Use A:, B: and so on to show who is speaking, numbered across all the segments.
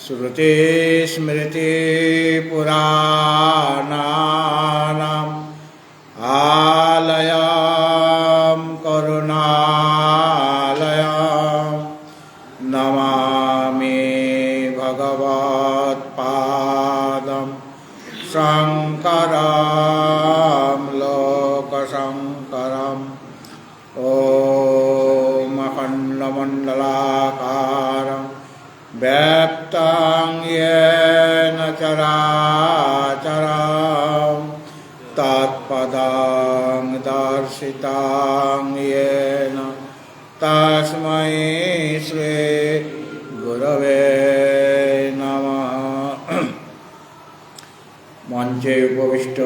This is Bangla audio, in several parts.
A: श्रुतिस्मृतिपुराणानाम् आलयं करुणालयं नमामि भगवत्पादं शङ्करं लोकशङ्करम् ॐ अखण्डमण्डलाकारं व्याप्तं येन चराचरं तत्पदं दर्शितं येन तस्मै श्री गुरवे नमः। मंचे उपविष्ट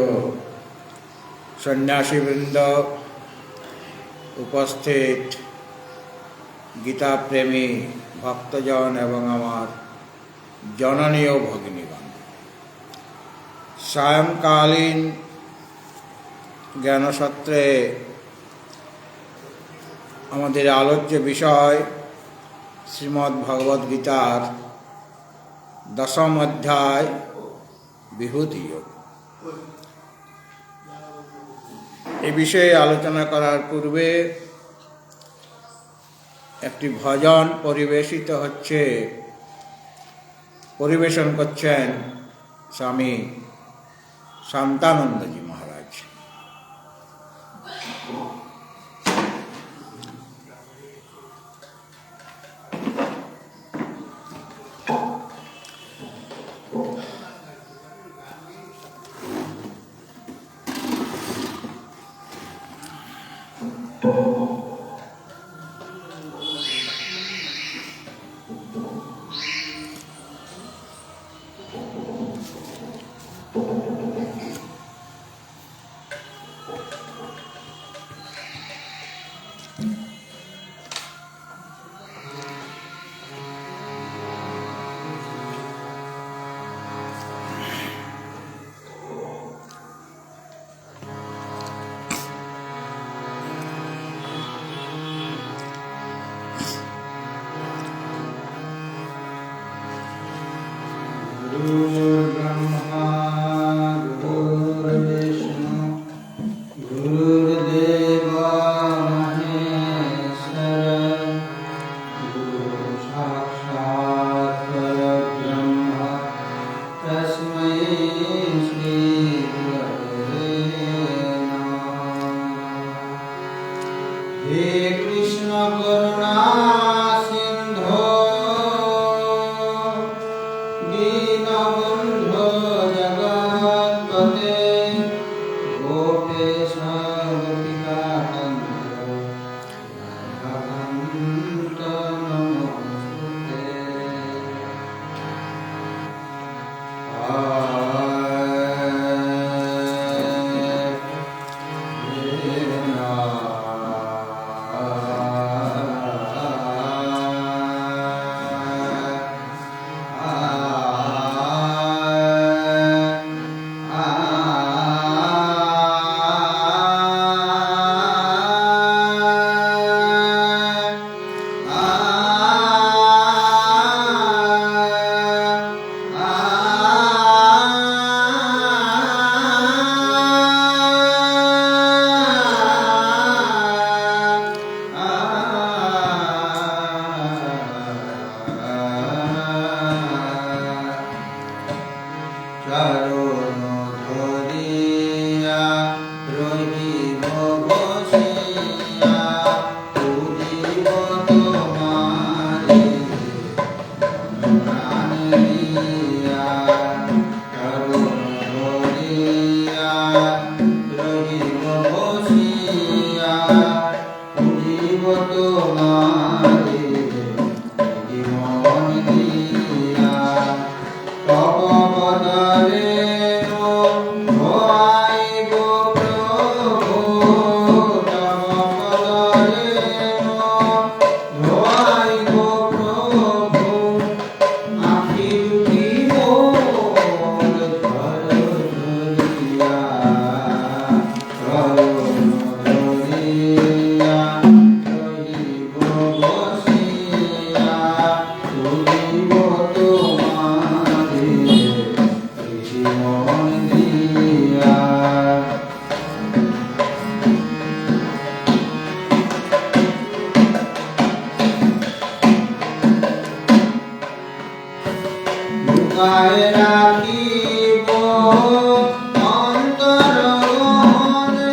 A: सन्यासीवृंद, उपस्थित गीता प्रेमी भक्तजन एवं आमार जननी और भगिनीगण, सायंकालीन ज्ञानसत्रे आमादेर आलोच्य विषय श्रीमद् गीतार दशम अध्याय विभूति योग। ए विषये आलोचना करार पूर्वे একটি ভজন পরিবেশিত হচ্ছে, পরিবেশন করছেন স্বামী শান্তানন্দজি মহারাজ।
B: दीनबन्धो
A: লুকায় রাখিব অন্তর গহনে।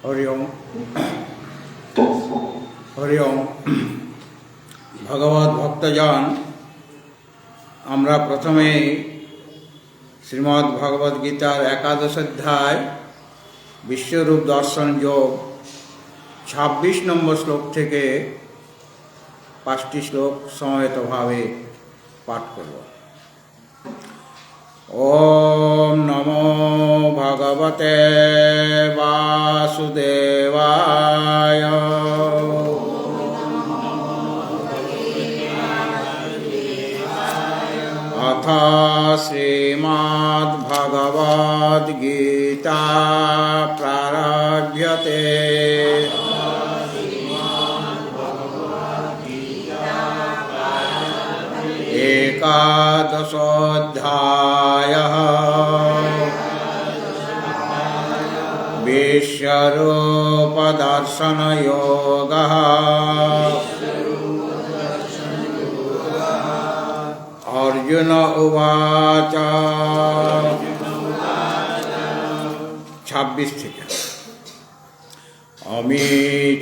A: হরি ওম হরি ওম। ভগবত ভক্তজন, আমরা প্রথমে শ্রীমদ্ ভগবদ গীতার ১১ অধ্যায় বিশ্বরূপ দর্শন যোগ ২৬ নম্বর শ্লোক থেকে ৫টি শ্লোক সমবেতভাবে পাঠ করব। ওম নমো ভগবতে বাসুদেবায়। অথ শ্রীমদ্ ভগবদ গীতা প্রারভ্যতে। একাদশোऽধ্যায়ः বিশ্বরূপদর্শনयोगः। अर्जुन उवाच 26 থেকে। अमी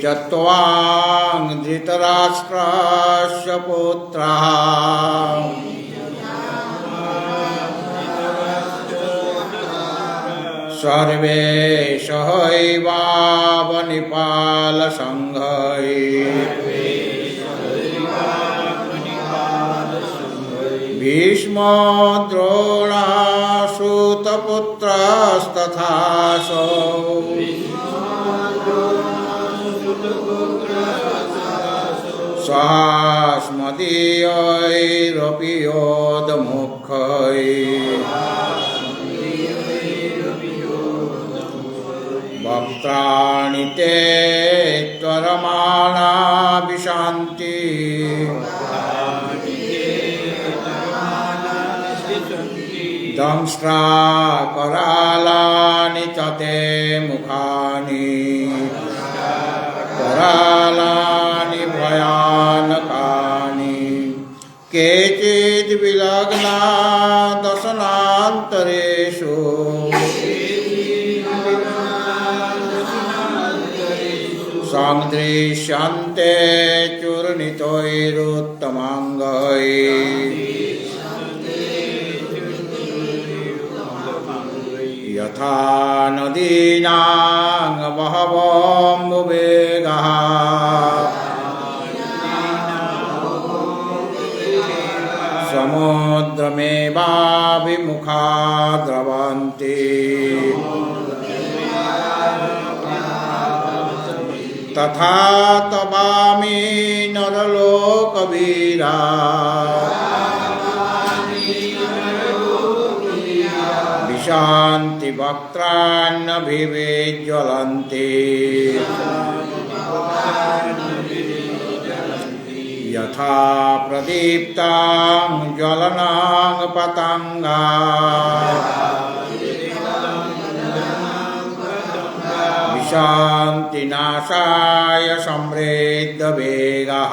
A: च त्वां धृतराष्ट्रस्य पुत्रः सर्वे सहैवावनिपालसङ्घै भीष्मो द्रोणासुतपुत्रस्तथासौ स्वास्मदीयैरपि योधमुखैः वक्त्राणि ते त्वरमाणा विशान्ति दंष्ट्राकरालानि च ते मुखानि करालानि भयानकानि केचिद्विलग्ना दशनान्तरेषु संदृश्यन्ते चूर्णितैरुत्तमाङ्गैः यथा नदीनां बहवोऽम्बुवेगः समुद्रमेवाभिमुखा द्रवन्ति तथा तवामि नरलोकवीरा विशान्ति वक्त्राण्यभिविज्वलन्ति यथा प्रदीप्तां ज्वलनां पतङ्गा विशान्ति नाशाय समृद्धवेगः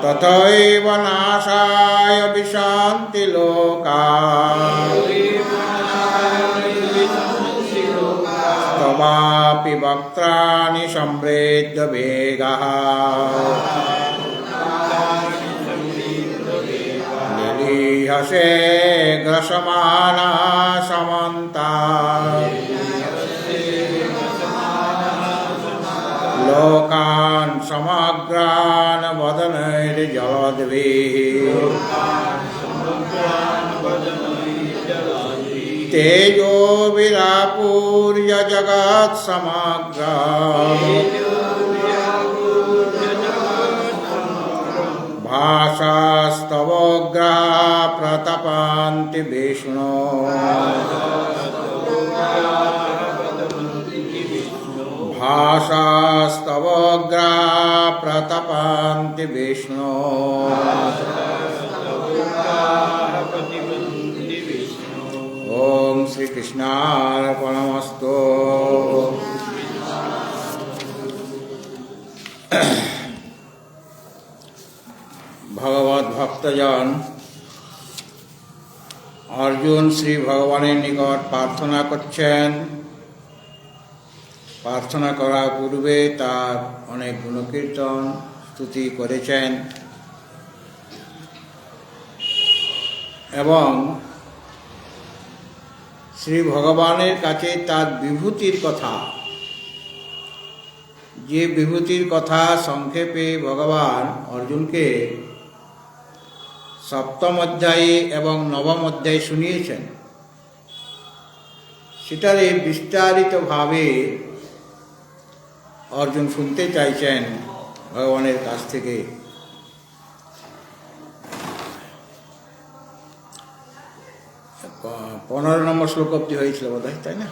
A: तथैव नाशाय विशान्ति लोकाः तवापि वक्त्राणि समृद्धवेगः निलीहसे ग्रसमाना समन्तात् लोकान् समग्रान् वदनैर्जलद्भिः तेजो विरापूर्य जगत्समग्रम् भाषास्तवोग्रा प्रतपन्ति विष्णो भाषास्तवोग्रा प्रतपन्ति विष्णो ओम श्री कृष्णार्पणमस्तु। भगवत भक्तजन अर्जुन श्री भगवाনের নিকট প্রার্থনা করছেন। প্রার্থনা করার পূর্বে তার অনেক গুণকীর্তন স্তুতি করেছেন এবং শ্রী ভগবানের কাছে তার বিভূতির কথা, যে বিভূতির কথা সংক্ষেপে ভগবান অর্জুনকে সপ্তম অধ্যায়ে এবং নবম অধ্যায়ে শুনিয়েছেন, সেটারে বিস্তারিতভাবে অর্জুন শুনতে চাইছেন ভগবানের কাছ থেকে। 15 নম্বর শ্লোক অব্দি হয়েছিল বোধহয়, তাই না?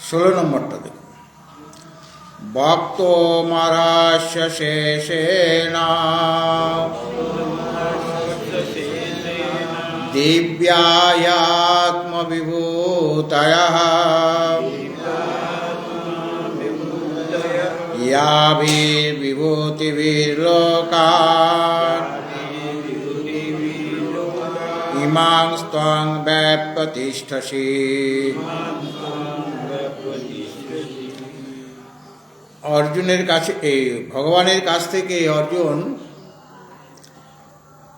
A: 16 নম্বরটা দেখুন। ভক্তো মারাস্য শেষেণ দিব্যায়াত্মবিভূতয়ঃ ইয়াভির্বিভূতিভির্লোকাन् ত্বং ব্যাপ্যতিষ্ঠসি। অর্জুনের কাছে ভগবানের কাছ থেকে অর্জুন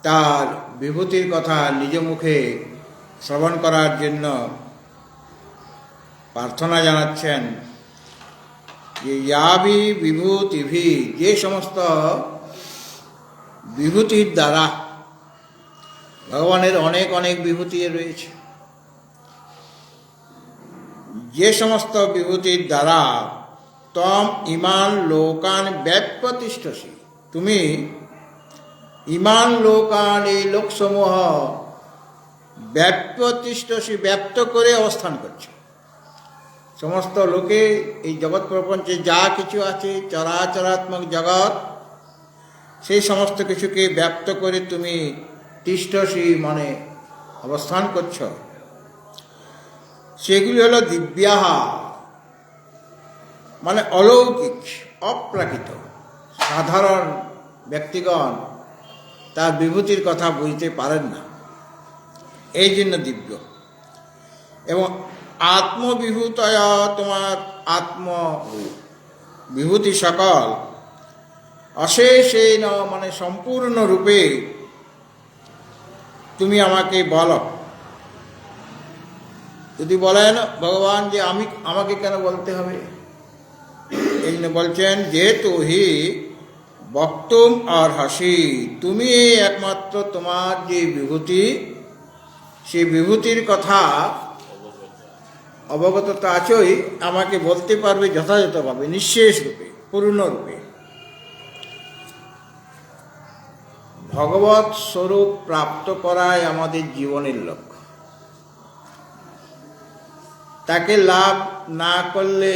A: তার বিভূতির কথা নিজ মুখে শ্রবণ করার জন্য প্রার্থনা জানাচ্ছেন যে ইয়াবি বিভূতিভি, যে সমস্ত বিভূতির দ্বারা, ভগবানের অনেক অনেক বিভূতি রয়েছে, যে সমস্ত বিভূতির দ্বারা তম ইমান লোকান ব্যাপ্যতিষ্ঠসি, তুমি ইমান লোকান এই লোকসমূহ ব্যাপ্যতিষ্ঠসি ব্যপ্ত করে অবস্থান করছে। সমস্ত লোকে এই জগৎ প্রপঞ্চে যা কিছু আছে চরাচরাত্মক জগৎ, সেই সমস্ত কিছুকে ব্যপ্ত করে তুমি তিষ্ঠসি মানে অবস্থান করছ। সেগুলি হলো দিব্যাহা মানে অলৌকিক, অপ্রাকৃত। সাধারণ ব্যক্তিগণ তার বিভূতির কথা বুঝতে পারেন না, এই জন্য দিব্য। এবং আত্মবিভূতয়, তোমার আত্ম বিভূতি সকল অশেষেণ মানে সম্পূর্ণ রূপে তুমি আমাকে বলো। যদি বলেন ভগবান যে আমাকে কেন বলতে হবে, এই জন্য বলছেন যেহেতু হি বক্তুম আর হাসি, তুমি একমাত্র তোমার যে বিভূতি, সেই বিভূতির কথা অবগত তো আছোই, আমাকে বলতে পারবে যথাযথভাবে, নিঃশেষ রূপে, পূর্ণরূপে। ভগবৎ স্বরূপ প্রাপ্ত করাই আমাদের জীবনের লক্ষ্য। তাকে লাভ না করলে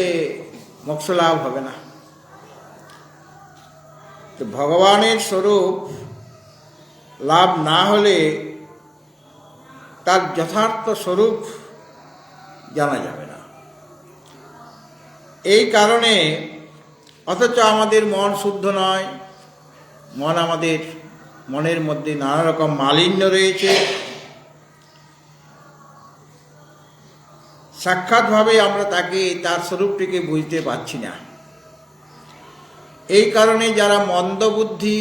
A: মোক্ষ লাভ হবে না। তো ভগবানের স্বরূপ লাভ না হলে তার যথার্থ স্বরূপ জানা যাবে না। এই কারণে অথচ আমাদের মন শুদ্ধ নয়, মনের মধ্যে নানা রকম মালিন্য রয়েছে। সাক্ষাৎভাবে আমরা তার স্বরূপটিকে বুঝতে পারছি না। এই কারণে যারা মন্দবুদ্ধি,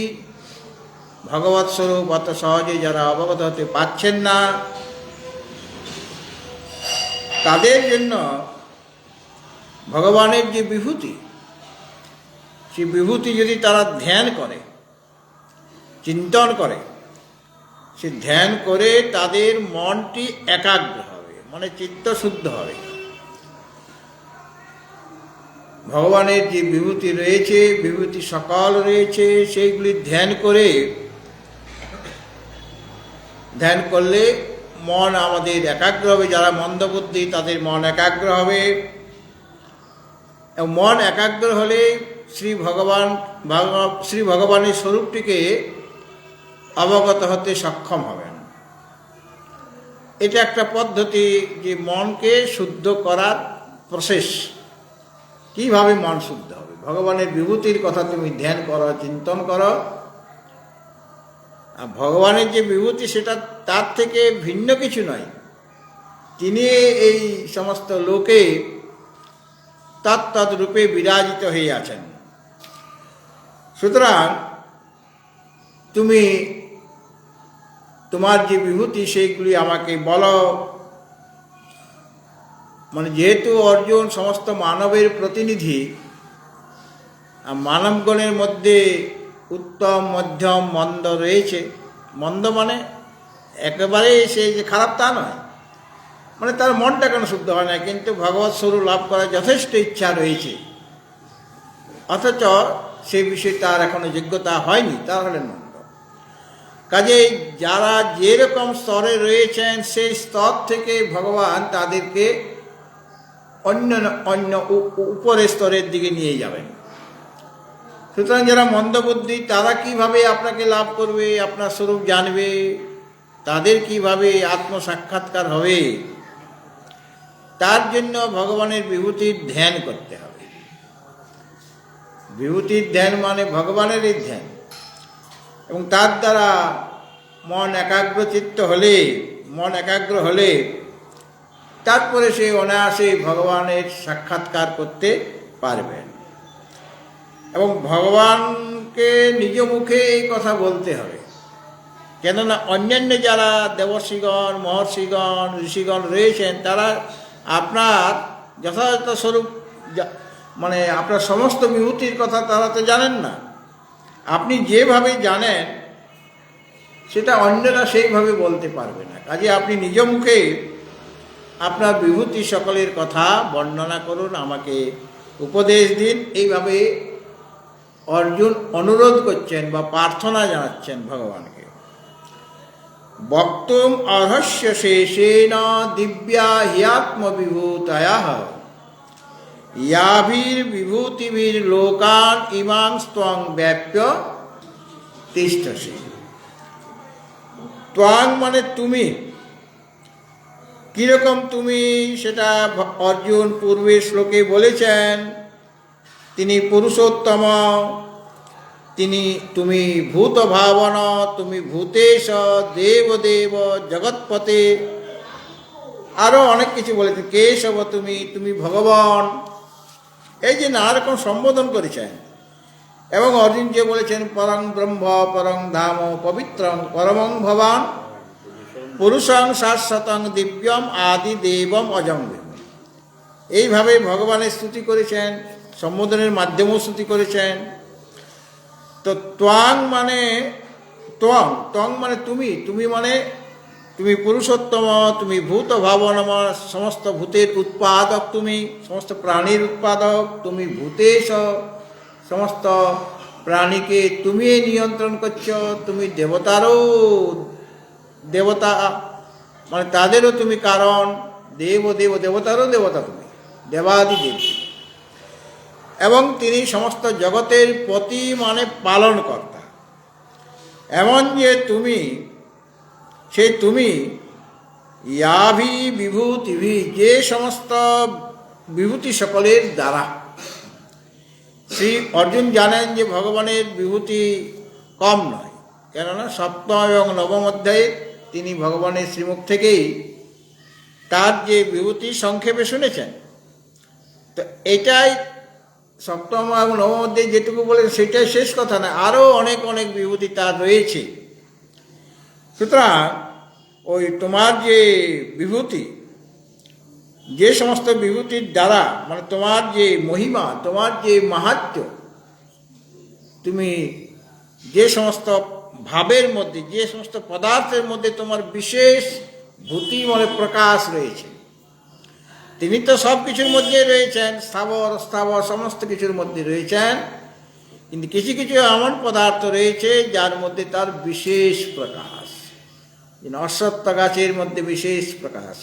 A: ভগবৎ স্বরূপ অত সহজে যারা অবগত হতে পারছেন না, তাদের জন্য ভগবানের যে বিভূতি, সেই বিভূতি যদি তারা ধ্যান করে, চিন্তন করে, সে ধ্যান করে তাদের মনটি একাগ্র হবে, মানে চিত্ত শুদ্ধ হবে। ভগবানের যে বিভূতি রয়েছে, বিভূতি সকল রয়েছে, সেইগুলি ধ্যান করলে মন আমাদের একাগ্র হবে। যারা মন্দবুদ্ধি তাদের মন একাগ্র হবে, এবং মন একাগ্র হলে শ্রী ভগবানের স্বরূপটিকে অবগত হতে সক্ষম হবেন। এটা একটা পদ্ধতি, যে মনকে শুদ্ধ করার প্রসেস। কিভাবে মন শুদ্ধ হবে? ভগবানের বিভূতির কথা তুমি ধ্যান করো, চিন্তন করো। আর ভগবানের যে বিভূতি সেটা তার থেকে ভিন্ন কিছু নয়। তিনি এই সমস্ত লোকে তৎ রূপে বিরাজিত হয়ে আছেন। সুতরাং তুমি তোমার যে বিভূতি সেইগুলি আমাকে বলো। মানে যেহেতু অর্জুন সমস্ত মানবের প্রতিনিধি, মানবগণের মধ্যে উত্তম, মধ্যম, মন্দ রয়েছে। মন্দ মানে একেবারে সে যে খারাপ তা নয়, মানে তার মনটা কেন শুদ্ধ হয় না, কিন্তু ভগবৎ স্বরূপ লাভ করার যথেষ্ট ইচ্ছা রয়েছে, অথচ সেই বিষয়ে তার এখনো যোগ্যতা হয়নি, তার হলেন মন্দ। কাজেই যারা যেরকম স্তরে রয়েছেন সেই স্তর থেকে ভগবান তাদেরকে অন্য উপরের স্তরের দিকে নিয়ে যাবেন। সুতরাং যারা মন্দবুদ্ধি তারা কিভাবে আপনাকে লাভ করবে, আপনার স্বরূপ জানবে, তাদের কিভাবে আত্মসাক্ষাৎকার হবে, তার জন্য ভগবানের বিভূতির ধ্যান করতে হবে। বিভূতির ধ্যান মানে ভগবানেরই ধ্যান, এবং তার দ্বারা মন একাগ্রচিত্ত হলে মন একাগ্র হলে তারপরে সে অনায়াসে ভগবানের সাক্ষাৎকার করতে পারবেন। এবং ভগবানকে নিজ মুখে এই কথা বলতে হবে, কেননা অন্যান্য যারা দেবর্ষিগণ, মহর্ষিগণ, ঋষিগণ রয়েছেন তারা আপনার যথাযথ স্বরূপ মানে আপনার সমস্ত বিভূতির কথা তারা তো জানেন না। আপনি যেভাবে জানেন সেটা অন্যরা সেইভাবে বলতে পারবে না। কাজে আপনি নিজ মুখে আপনার বিভূতি সকলের কথা বর্ণনা করুন, আমাকে উপদেশ দিন। এইভাবে অর্জুন অনুরোধ করছেন বা প্রার্থনা জানাচ্ছেন ভগবানকে। বক্তুম অধস্য শেষেন দিব্যা হ্যাত্মবিভূতয়ঃ ইয়াভির বিভূতিভির লোকান ইমাং স্ত্বং ব্যাপ্য তিষ্ঠসি। ত্বং মানে তুমি, কীরকম তুমি সেটা অর্জুন পূর্বের শ্লোকে বলেছেন। তিনি পুরুষোত্তম, তুমি ভূত ভাবন, তুমি ভূতেশ দেবদেব জগৎপতে, আরও অনেক কিছু বলেছেন। কেশব তুমি ভগবান, এই যে নানা রকম সম্বোধন করেছেন। এবং অর্জুন যে বলেছেন পরং ব্রহ্ম পরং ধাম পবিত্রং পরমং ভবান পুরুষং শাশ্বতং দিব্যম আদি দেবম অজম। এইভাবে ভগবানের স্তুতি করেছেন, সম্বোধনের মাধ্যমেও স্তুতি করেছেন। তো ত্বং মানে ত্বং মানে তুমি মানে তুমি পুরুষোত্তম, তুমি ভূত ভাবনম, সমস্ত ভূতের উৎপাদক, তুমি সমস্ত প্রাণীর উৎপাদক, তুমি ভূতেশ, সমস্ত প্রাণীকে তুমি নিয়ন্ত্রণ করছ, তুমি দেবতারও দেবতা মানে তাদেরও তুমি কারণ, দেবতারও দেবতা তুমি, দেবাদি দেব। এবং তিনি সমস্ত জগতের প্রতি মানে পালনকর্তা। এমন যে তুমি, সেই তুমি ইয়াভি বিভূতিভি, যে সমস্ত বিভূতি সকলের দ্বারা। শ্রী অর্জুন জানেন যে ভগবানের বিভূতি কম নয়, কেননা সপ্তম এবং নবম অধ্যায়ে তিনি ভগবানের শ্রীমুখ থেকেই তার যে বিভূতি সংক্ষেপে শুনেছেন। তো এটাই সপ্তম এবং নবম অধ্যায়ে যেটুকু বলেন সেটাই শেষ কথা না, আরও অনেক অনেক বিভূতি তার রয়েছে। সুতরাং ওই তোমার যে বিভূতি, যে সমস্ত বিভূতির দ্বারা মানে তোমার যে মহিমা, তোমার যে মাহাত্ম্য, তুমি যে সমস্ত ভাবের মধ্যে, যে সমস্ত পদার্থের মধ্যে তোমার বিশেষ ভূতি মানে প্রকাশ রয়েছে। তিনি তো সব কিছুর মধ্যে রয়েছেন, স্থাবর অস্থাবর সমস্ত কিছুর মধ্যে রয়েছেন, কিন্তু কিছু কিছু এমন পদার্থ রয়েছে যার মধ্যে তার বিশেষ প্রকাশ। অশ্বত্থ গাছের মধ্যে বিশেষ প্রকাশ,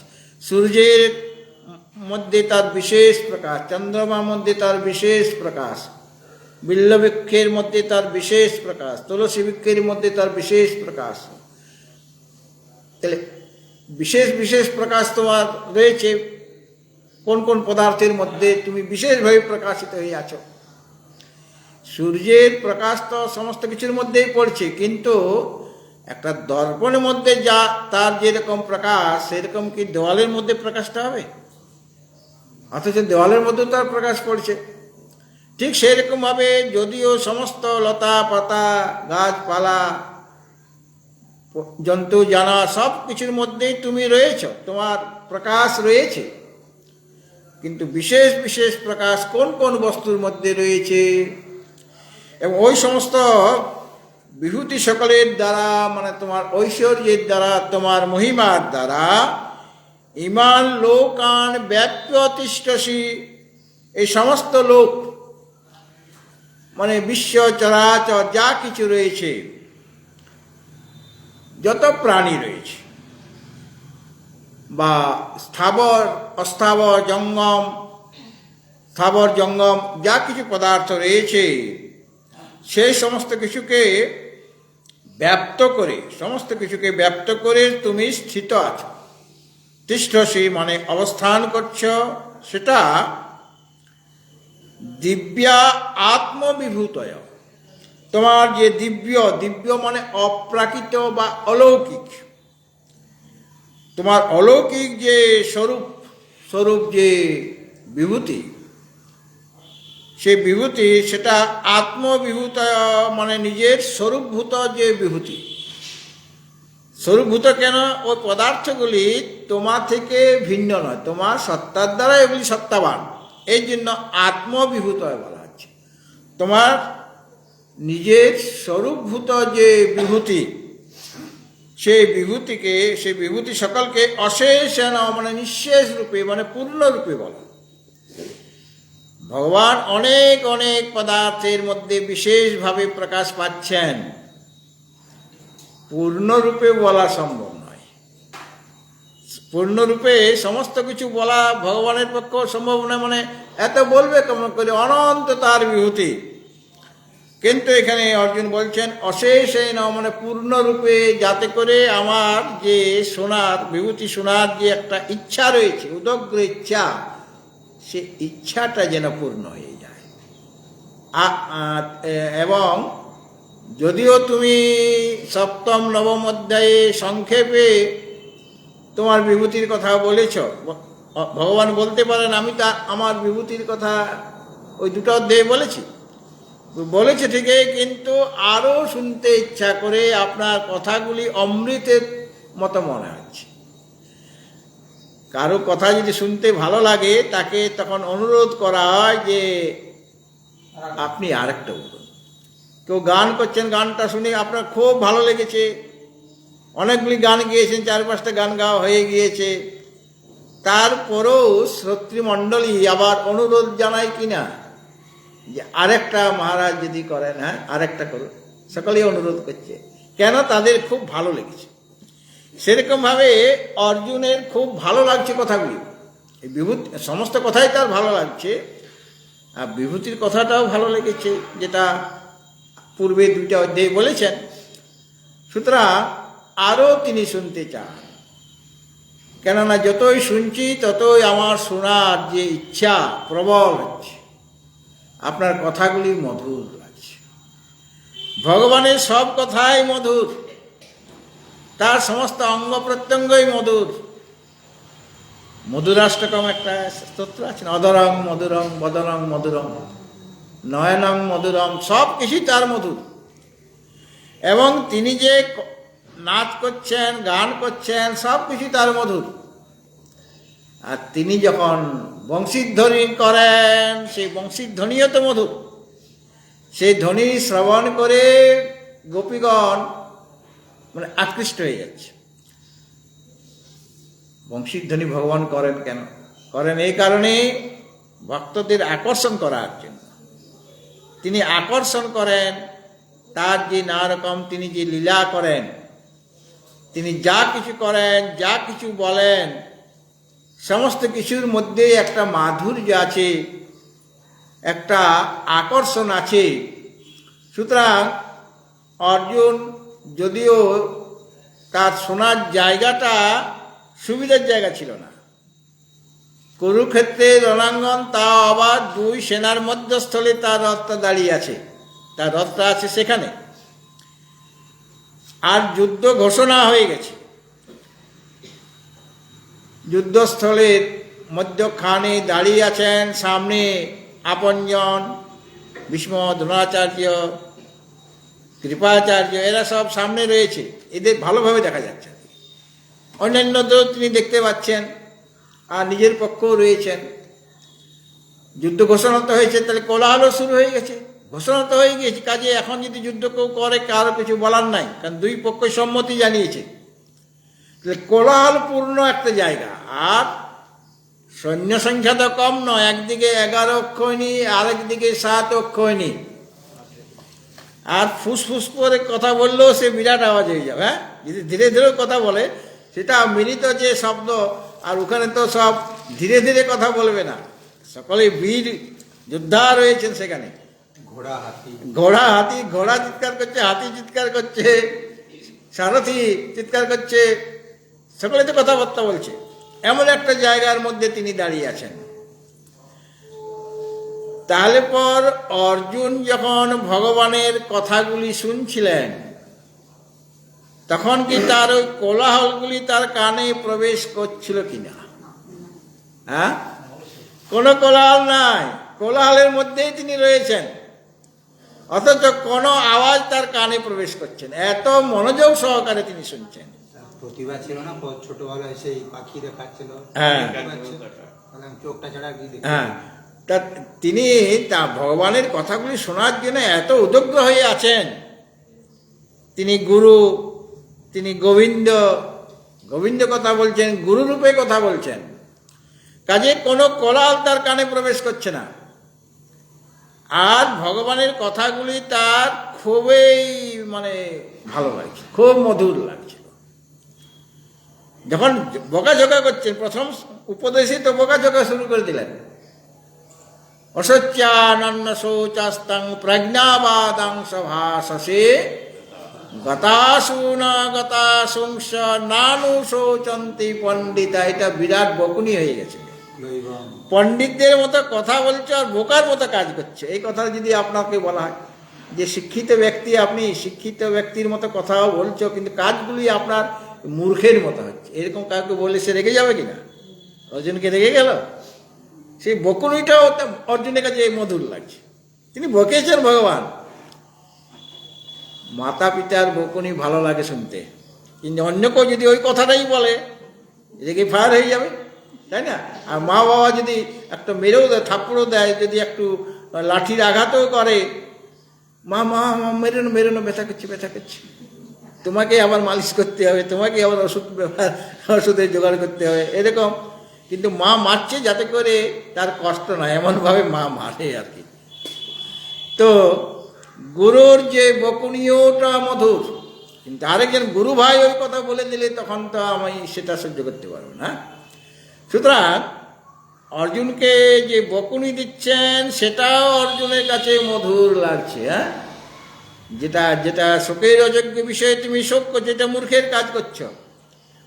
A: সূর্যের মধ্যে তার বিশেষ প্রকাশ, চন্দ্রমার মধ্যে তার বিশেষ প্রকাশ, বিল্লবৃক্ষের মধ্যে তার বিশেষ প্রকাশ, তুলসী বৃক্ষের মধ্যে তার বিশেষ প্রকাশ। তাহলে বিশেষ বিশেষ প্রকাশ তোমার রয়েছে। কোন কোন পদার্থের মধ্যে তুমি বিশেষভাবে প্রকাশিত হয়ে আছো। সূর্যের প্রকাশ তো সমস্ত কিছুর মধ্যেই পড়ছে, কিন্তু একটা দর্পণের মধ্যে যা তার যেরকম প্রকাশ, সেরকম কি দেওয়ালের মধ্যে প্রকাশটা হবে? অথচ দেওয়ালের মধ্যে তার প্রকাশ পড়ছে। ঠিক সেরকমভাবে যদিও সমস্ত লতা পাতা গাছপালা জন্তু জানোয়ার সব কিছুর মধ্যেই তুমি রয়েছ, তোমার প্রকাশ রয়েছে, কিন্তু বিশেষ বিশেষ প্রকাশ কোন কোন বস্তুর মধ্যে রয়েছে। এবং ওই সমস্ত বিভূতি সকলের দ্বারা মানে তোমার ঐশ্বর্যের দ্বারা, তোমার মহিমার দ্বারা ইমান লোকান ব্যাপ্য তিষ্ঠসি, এই সমস্ত লোক মানে বিশ্ব চরাচর যা কিছু রয়েছে, যত প্রাণী রয়েছে বা স্থাবর অস্থাবর জঙ্গম, স্থাবর জঙ্গম যা কিছু পদার্থ রয়েছে, সেই সমস্ত কিছুকে ব্যাপ্ত করে, সমস্ত কিছুকে ব্যাপ্ত করে তুমি স্থিত আছো। তিষ্ঠসি মানে অবস্থান করছ, সেটা দিব্যা আত্মবিভূতয়। তোমার যে দিব্য, দিব্য মানে অপ্রাকৃত বা অলৌকিক, তোমার অলৌকিক যে স্বরূপ স্বরূপ যে বিভূতি, সেই বিভূতি সেটা আত্মবিভূত, মানে নিজের স্বরূপভূত যে বিভূতি। স্বরূপভূত কেন? ওই পদার্থগুলি তোমার থেকে ভিন্ন নয়, তোমার সত্তার দ্বারা এগুলি সত্তাবান, এই জন্য আত্মবিভূত বলা হচ্ছে। তোমার নিজের স্বরূপভূত যে বিভূতি, সেই বিভূতিকে, সেই বিভূতি সকলকে অশেষ মানে নিঃশেষ রূপে, মানে পূর্ণরূপে বলা। ভগবান অনেক অনেক পদার্থের মধ্যে বিশেষভাবে প্রকাশ পাচ্ছেন, পূর্ণরূপে বলা সম্ভব নয়। পূর্ণরূপে সমস্ত কিছু বলা ভগবানের পক্ষে সম্ভব নয়, মানে এত বলবে কেমন করে, অনন্ত তার বিভূতি। কিন্তু এখানে অর্জুন বলছেন অশেষ মানে পূর্ণরূপে, যাতে করে আমার যে শোনার বিভূতি, শোনার যে একটা ইচ্ছা রয়েছে, উদগ্র ইচ্ছা, সে ইচ্ছাটা যেন পূর্ণ হয়ে যায়। এবং যদিও তুমি সপ্তম নবম অধ্যায়ে সংক্ষেপে তোমার বিভূতির কথা বলেছ, ভগবান বলতে পারেন আমি তা আমার বিভূতির কথা ওই দুটো অধ্যায়ে বলেছে ঠিকই, কিন্তু আরও শুনতে ইচ্ছা করে, আপনার কথাগুলি অমৃতের মতো মনে হচ্ছে। কারো কথা যদি শুনতে ভালো লাগে, তাকে তখন অনুরোধ করা হয় যে আপনি আরেকটা বলুন। কেউ গান করছেন, গানটা শুনে আপনার খুব ভালো লেগেছে, অনেকগুলি গান গিয়েছেন, 4-5টা গান গাওয়া হয়ে গিয়েছে, তারপরেও শ্রোতৃমণ্ডলী আবার অনুরোধ জানায় কিনা যে আরেকটা মহারাজ যদি করেন, হ্যাঁ আরেকটা করুন। সকলেই অনুরোধ করছে, কেন? তাদের খুব ভালো লেগেছে। সেরকমভাবে অর্জুনের খুব ভালো লাগছে কথাগুলি, এই বিভূতি, সমস্ত কথাই তার ভালো লাগছে, আর বিভূতির কথাটাও ভালো লেগেছে, যেটা পূর্বে 2টা অধ্যায়ে বলেছেন। সুতরাং আরও তিনি শুনতে চান, কেননা যতই শুনছি ততই আমার শোনার যে ইচ্ছা প্রবল হচ্ছে। আপনার কথাগুলি মধুর লাগছে, ভগবানের সব কথাই মধুর, তার সমস্ত অঙ্গ প্রত্যঙ্গই মধুর। মধুরাষ্টকম একটা স্তোত্র আছে, অদরং মধুরং বদরং মধুরং নয়নং মধুরম, সব কিছুই তার মধুর। এবং তিনি যে নাচ করছেন, গান করছেন, সব কিছুই তার মধুর। আর তিনি যখন বংশীধ্বনি করেন, সেই বংশীধ্বনিও তো মধুর। সেই ধ্বনি শ্রবণ করে গোপীগণ মানে আকৃষ্ট হয়ে যাচ্ছে। বংশীধ্বনি ভগবান করেন কেন? করেন এই কারণে, ভক্তদের আকর্ষণ করার জন্য। তিনি আকর্ষণ করেন, তার যে নানা রকম তিনি যে লীলা করেন, তিনি যা কিছু করেন, যা কিছু বলেন, সমস্ত কিছুর মধ্যে একটা মাধুর্য আছে, একটা আকর্ষণ আছে। সুতরাং অর্জুন যদিও তার শোনার জায়গাটা সুবিধার জায়গা ছিল না, কুরুক্ষেত্রের রণাঙ্গন, তাও আবার 2 সেনার মধ্যস্থলে তার রথটা দাঁড়িয়ে আছে, তার রথটা আছে সেখানে, আর যুদ্ধ ঘোষণা হয়ে গেছে। যুদ্ধস্থলের মধ্যখানে দাঁড়িয়ে আছেন, সামনে আপনজন ভীষ্ম, দ্রোণাচার্য, কৃপাচার্য, এরা সব সামনে রয়েছে, এদের ভালোভাবে দেখা যাচ্ছে। অন্যান্যদেরও তিনি দেখতে পাচ্ছেন, আর নিজের পক্ষেও রয়েছেন। যুদ্ধ ঘোষণা তো হয়েছে, তাহলে কোলাহলও শুরু হয়ে গেছে। ঘোষণা তো হয়ে গিয়েছে, কাজে এখন যদি যুদ্ধ কেউ করে, কারো কিছু বলার নাই, কারণ 2 পক্ষই সম্মতি জানিয়েছে। তাহলে কোলাহলপূর্ণ একটা জায়গা, আর সৈন্য সংখ্যা তো কম নয়, একদিকে 11 অক্ষয়ণী, আরেকদিকে 7 অক্ষয়ণী, আর ফুসফুস করে কথা বললেও সে বিরাট আওয়াজ হয়ে যাবে। হ্যাঁ, যদি ধীরে ধীরে কথা বলে, সেটা মিলিত যে শব্দ, আর ওখানে তো সব ধীরে ধীরে কথা বলবে না, সকলে বীর যোদ্ধা রয়েছেন সেখানে। ঘোড়া হাতি, ঘোড়া চিৎকার করছে, হাতি চিৎকার করছে, সারথি চিৎকার করছে, সকলে তো কথাবার্তা বলছে। এমন একটা জায়গার মধ্যে তিনি দাঁড়িয়ে আছেন। তাহলে পর অর্জুন যখন ভগবানের কথাগুলি শুনছিলেন, তখন কি তার ওই কোলাহলগুলি তার কানে প্রবেশ করছিল কিনা? হ্যাঁ, কোনো কোলাহল নাই, কোলাহলের মধ্যেই তিনি রয়েছেন, অথচ কোনো আওয়াজ তার কানে প্রবেশ করছেন, এত মনোযোগ সহকারে তিনি শুনছেন।
B: প্রতিভা ছিল না, ছোটবেলায় সেই পাখি দেখাচ্ছিল,
A: হ্যাঁ
B: চোখটা ছাড়া কি দেখি।
A: হ্যাঁ, তা তিনি তা ভগবানের কথাগুলি শোনার জন্য এত উদগ্র হয়ে আছেন। তিনি গুরু, তিনি গোবিন্দ, গোবিন্দ কথা বলছেন, গুরু রূপে কথা বলছেন, কাজে কোনো কোলাহল তার কানে প্রবেশ করছে না। আর ভগবানের কথাগুলি তার খুবই মানে ভালো লাগছে, খুব মধুর লাগছিল। যখন বকাঝকা করছেন, প্রথম উপদেশই তো বকাঝকা শুরু করে দিলেন। অসচ্যানন্ন শৌচাস্তং প্রজ্ঞাবাদাংশ ভাষসে গতাসু না গতাসুংস নানু শৌচন্তি পণ্ডিতা। এটা বিরাট বকুনি হয়ে গেছে। পণ্ডিতদের মতো কথা বলছে আর বোকার মতো কাজ করছে। এই কথা যদি আপনাকে বলা হয় যে শিক্ষিত ব্যক্তি, আপনি শিক্ষিত ব্যক্তির মতো কথাও বলছো, কিন্তু কাজগুলি আপনার মূর্খের মতো হচ্ছে, এরকম কাউকে বললে সে রেগে যাবে কিনা? অর্জুনকে রেগে গেল। সেই বকুনিটাও অর্জুনের কাছে মধুর লাগছে। তিনি বকেছেন ভগবান। মাতা পিতার বকুনি ভালো লাগে শুনতে, কিন্তু অন্য কেউ যদি ওই কথাটাই বলে রেগে ফায়ার হয়ে যাবে, তাই না? আর মা বাবা যদি একটা মেরেও দেয়, থাপ্পড়ও দেয়, যদি একটু লাঠির আঘাতও করে, মা মা মেরেনো মেরেনো, ব্যথা করছে ব্যথা করছে, তোমাকে আবার মালিশ করতে হবে, তোমাকে আবার ওষুধের জোগাড় করতে হবে, এরকম। কিন্তু মা মারছে যাতে করে তার কষ্ট নয়, এমনভাবে মা মারে আর কি। তো গুরুর যে বকুনিওটা মধুর, কিন্তু আরেকজন গুরু ভাই ওই কথা বলে দিলে তখন তো আমি সেটা সহ্য করতে পারবো না। সুতরাং অর্জুনকে যে বকুনি দিচ্ছেন সেটাও অর্জুনের কাছে মধুর লাগছে। হ্যাঁ, যেটা যেটা শোকের অযোগ্য বিষয়ে তুমি শোক করছো, যেটা মূর্খের কাজ করছো।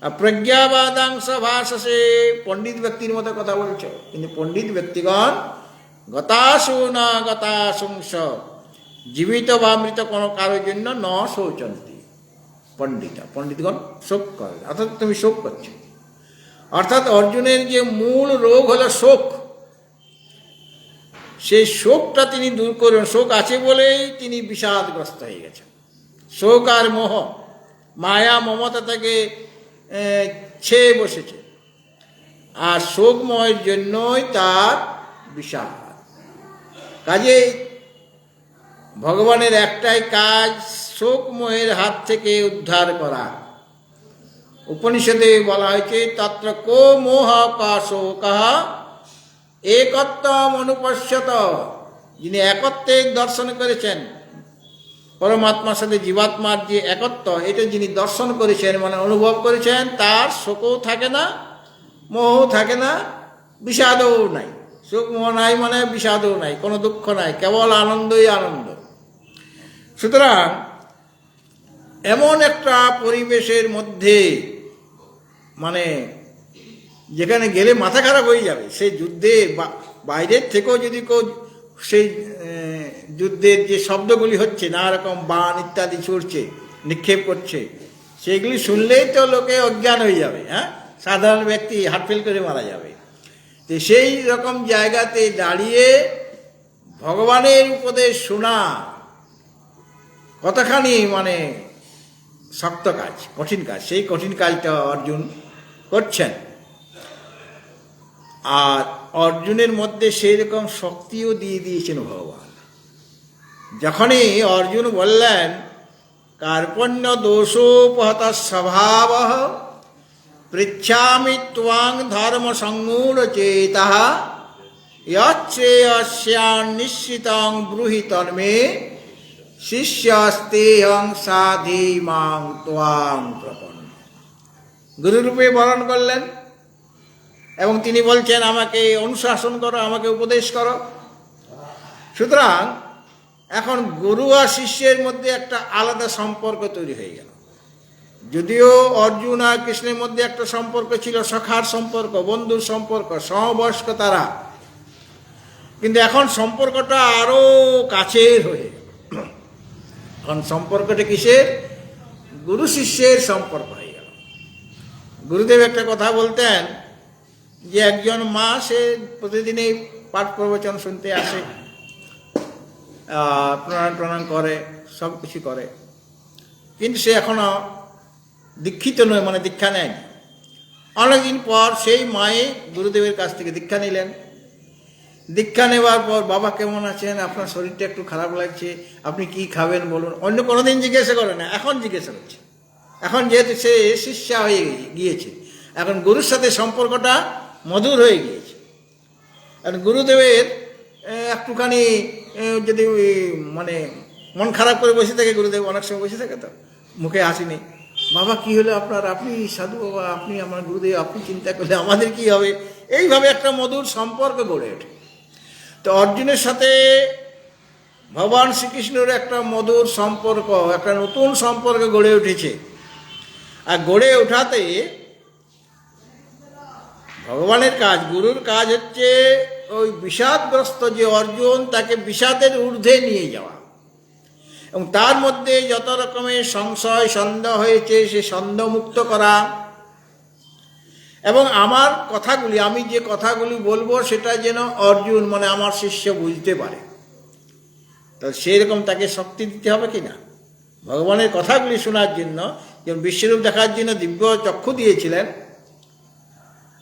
A: আর প্রজ্ঞাবাদাংশ ভাষসে, পণ্ডিত ব্যক্তির মতো কথা বলছো, কিন্তু পণ্ডিত ব্যক্তিগণ গতাসু না গতাসুংস, জীবিত বা মৃত কোনো কারোর জন্য ন শৌচন্তি পণ্ডিতগণ শোক করে, অর্থাৎ তুমি শোক করছো। অর্থাৎ অর্জুনের যে মূল রোগ হলো শোক, সেই শোকটা তিনি দূর করবেন। শোক আছে বলেই তিনি বিষাদগ্রস্ত হয়ে গেছেন। শোক আর মোহ, মায়া মমতা থেকে ছেয়ে বসেছে, আর শোকময়ের জন্যই তার বিষাদ। কাজেই ভগবানের একটাই কাজ, শোকময়ের হাত থেকে উদ্ধার করা। উপনিষদে বলা হয়েছে তত্র কো মোহ কা শোক একত্বম অনুপশ্যত। যিনি একত্বের দর্শন করেছেন, পরমাত্মার সাথে জীবাত্মার যে একত্ব, এটা যিনি দর্শন করেছেন মানে অনুভব করেছেন, তার শোকও থাকে না, মোহও থাকে না, বিষাদও নাই। শোক মোহ নাই মানে বিষাদও নাই, কোনো দুঃখ নাই, কেবল আনন্দই আনন্দ। সুতরাং এমন একটা পরিবেশের মধ্যে, মানে যেখানে গেলে মাথা খারাপ হয়ে যাবে, সেই যুদ্ধের বাইরের থেকেও যদি কেউ সেই যুদ্ধের যে শব্দগুলি হচ্ছে, নানা রকম বাণ ইত্যাদি ছুটছে, নিক্ষেপ করছে, সেগুলি শুনলেই তো লোকে অজ্ঞান হয়ে যাবে। হ্যাঁ, সাধারণ ব্যক্তি হার্টফেল করে মারা যাবে। তো সেই রকম জায়গাতে দাঁড়িয়ে ভগবানের উপদেশ শোনা কতখানি মানে শক্ত কাজ, কঠিন কাজ। সেই কঠিন কাজটা অর্জুন করছেন। আর অর্জুনের মধ্যে সেই রকম শক্তিও দিয়ে দিয়েছেন ভগবান। যখনই অর্জুন বললেন কার্পণ্য দোষোপহত স্বভাব পৃচ্ছামি ত্বাং ধর্ম সংমূঢ় চেতঃ ইয়চ্ছেয়স্যাং নিশ্চিতং ব্রূহি তন্মে শিষ্যস্তেহং সাধি মাং ত্বাং প্রপন্ন। গুরুরূপে বরণ করলেন এবং তিনি বলছেন আমাকে অনুশাসন করো, আমাকে উপদেশ করো। সুতরাং এখন গুরু আর শিষ্যের মধ্যে একটা আলাদা সম্পর্ক তৈরি হয়ে গেল। যদিও অর্জুন আর কৃষ্ণের মধ্যে একটা সম্পর্ক ছিল, সখার সম্পর্ক, বন্ধুর সম্পর্ক, সমবয়স্ক তারা, কিন্তু এখন সম্পর্কটা আরো কাছের হয়ে গেল। এখন সম্পর্কটা কিসের? গুরু শিষ্যের সম্পর্ক হয়ে গেল। গুরুদেব একটা কথা বলতেন যে একজন মা সে প্রতিদিনই পাঠ প্রবচন শুনতে আসে, প্রণাম প্রণাম করে, সব কিছু করে, কিন্তু সে এখনো দীক্ষিত নয়, মানে দীক্ষা নেয়নি। অনেকদিন পর সেই মায়ে গুরুদেবের কাছ থেকে দীক্ষা নিলেন। দীক্ষা নেওয়ার পর, বাবা কেমন আছেন, আপনার শরীরটা একটু খারাপ লাগছে, আপনি কি খাবেন বলুন। অন্য কোনোদিন জিজ্ঞাসা করে না, এখন জিজ্ঞাসা করছে। এখন যেহেতু সে শিষ্যা হয়ে গিয়েছে, এখন গুরুর সাথে সম্পর্কটা মধুর হয়ে গিয়েছে। আর গুরুদেবের একটুখানি যদি মানে মন খারাপ করে বসে থাকে, গুরুদেব অনেক সময় বসে থাকে, তো মুখে হাসি নেই। বাবা কি হলো আপনার, আপনি সাধু বাবা, আপনি আমার গুরুদেব, আপনি চিন্তা করলে আমাদের কি হবে। এইভাবে একটা মধুর সম্পর্ক গড়ে ওঠে। তো অর্জুনের সাথে ভগবান শ্রীকৃষ্ণের একটা মধুর সম্পর্ক, একটা নতুন সম্পর্ক গড়ে উঠেছে। আর গড়ে ওঠাতে ভগবানের কাজ, গুরুর কাজ হচ্ছে ওই বিষাদগ্রস্ত যে অর্জুন, তাকে বিষাদের ঊর্ধ্বে নিয়ে যাওয়া, এবং তার মধ্যে যত রকমের সংশয় সন্দেহ হয়েছে সে সন্দেহমুক্ত করা, এবং আমার কথাগুলি, আমি যে কথাগুলি বলবো সেটা যেন অর্জুন মানে আমার শিষ্য বুঝতে পারে। তো সেরকম তাকে শক্তি দিতে হবে কি না, ভগবানের কথাগুলি শোনার জন্য, যেমন বিশ্বরূপ দেখার জন্য দিব্য চক্ষু দিয়েছিলেন।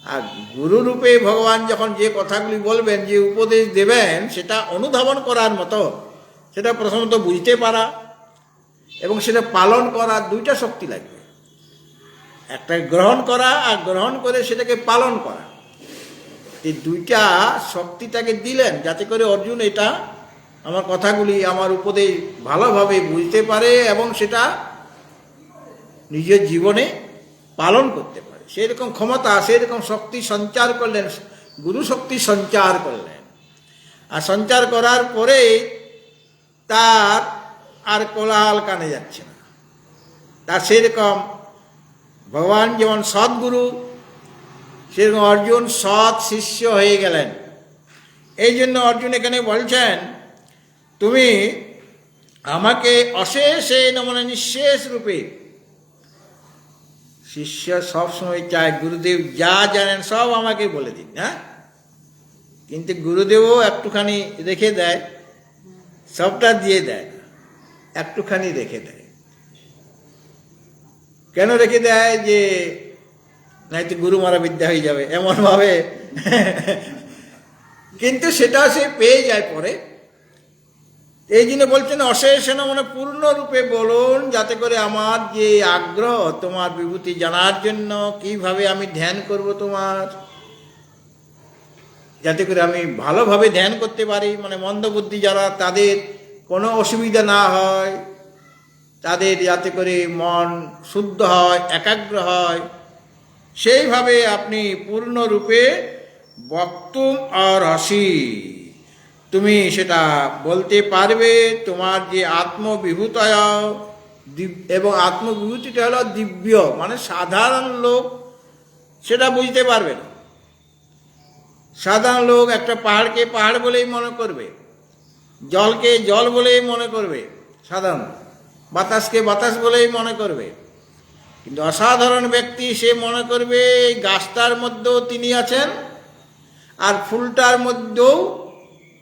A: আর গুরুরূপে ভগবান যখন যে কথাগুলি বলবেন, যে উপদেশ দেবেন, সেটা অনুধাবন করার মতো, সেটা প্রথমত বুঝতে পারা এবং সেটা পালন করা, দুইটা শক্তি লাগবে। একটা গ্রহণ করা, আর গ্রহণ করে সেটাকে পালন করা, এই দুইটা শক্তিটাকে দিলেন যাতে করে অর্জুন এটা আমার কথাগুলি, আমার উপদেশ ভালোভাবে বুঝতে পারে এবং সেটা নিজের জীবনে পালন করতে পারে। সেরকম ক্ষমতা, সেরকম শক্তি সঞ্চার করলেন, গুরু শক্তি সঞ্চার করলেন। আর সঞ্চার করার পরে তার আর কোলাহল কানে যাচ্ছে না। তার সেরকম ভগবান যেমন সদ্গুরু, সেরকম অর্জুন সৎ শিষ্য হয়ে গেলেন। এই জন্য অর্জুন এখানে বলছেন, তুমি আমাকে অশেষে মানে নিঃশেষ রূপে, শিষ্য সবসময় চায় গুরুদেব যা জানেন সব আমাকে বলে দিন, হ্যাঁ, কিন্তু গুরুদেবও একটুখানি রেখে দেয়, সবটা দিয়ে দেয় না, একটুখানি রেখে দেয়। কেন রেখে দেয়? যে নাই তো গুরু মারা বিদ্যা হয়ে যাবে, এমনভাবে। কিন্তু সেটা সে পেয়ে যায় পরে। এই জন্য বলছেন অশেষ মানে পূর্ণরূপে বলুন, যাতে করে আমার যে আগ্রহ তোমার বিভূতি জানার জন্য, কিভাবে আমি ধ্যান করব তোমার, যাতে করে আমি ভালোভাবে ধ্যান করতে পারি, মানে মন্দবুদ্ধি যারা, তাদের কোনো অসুবিধা না হয়, তাদের যাতে করে মন শুদ্ধ হয়, একাগ্র হয়, সেইভাবে আপনি পূর্ণরূপে বক্তুম আর রসি, তুমি সেটা বলতে পারবে। তোমার যে আত্মবিভূতয়, এবং আত্মবিভূতিটা হলো দিব্য, মানে সাধারণ লোক সেটা বুঝতে পারবে না। সাধারণ লোক একটা পাহাড়কে পাহাড় বলেই মনে করবে, জলকে জল বলেই মনে করবে, সাধারণ বাতাসকে বাতাস বলেই মনে করবে। কিন্তু অসাধারণ ব্যক্তি সে মনে করবে এই গাছটার মধ্যেও তিনি আছেন, আর ফুলটার মধ্যেও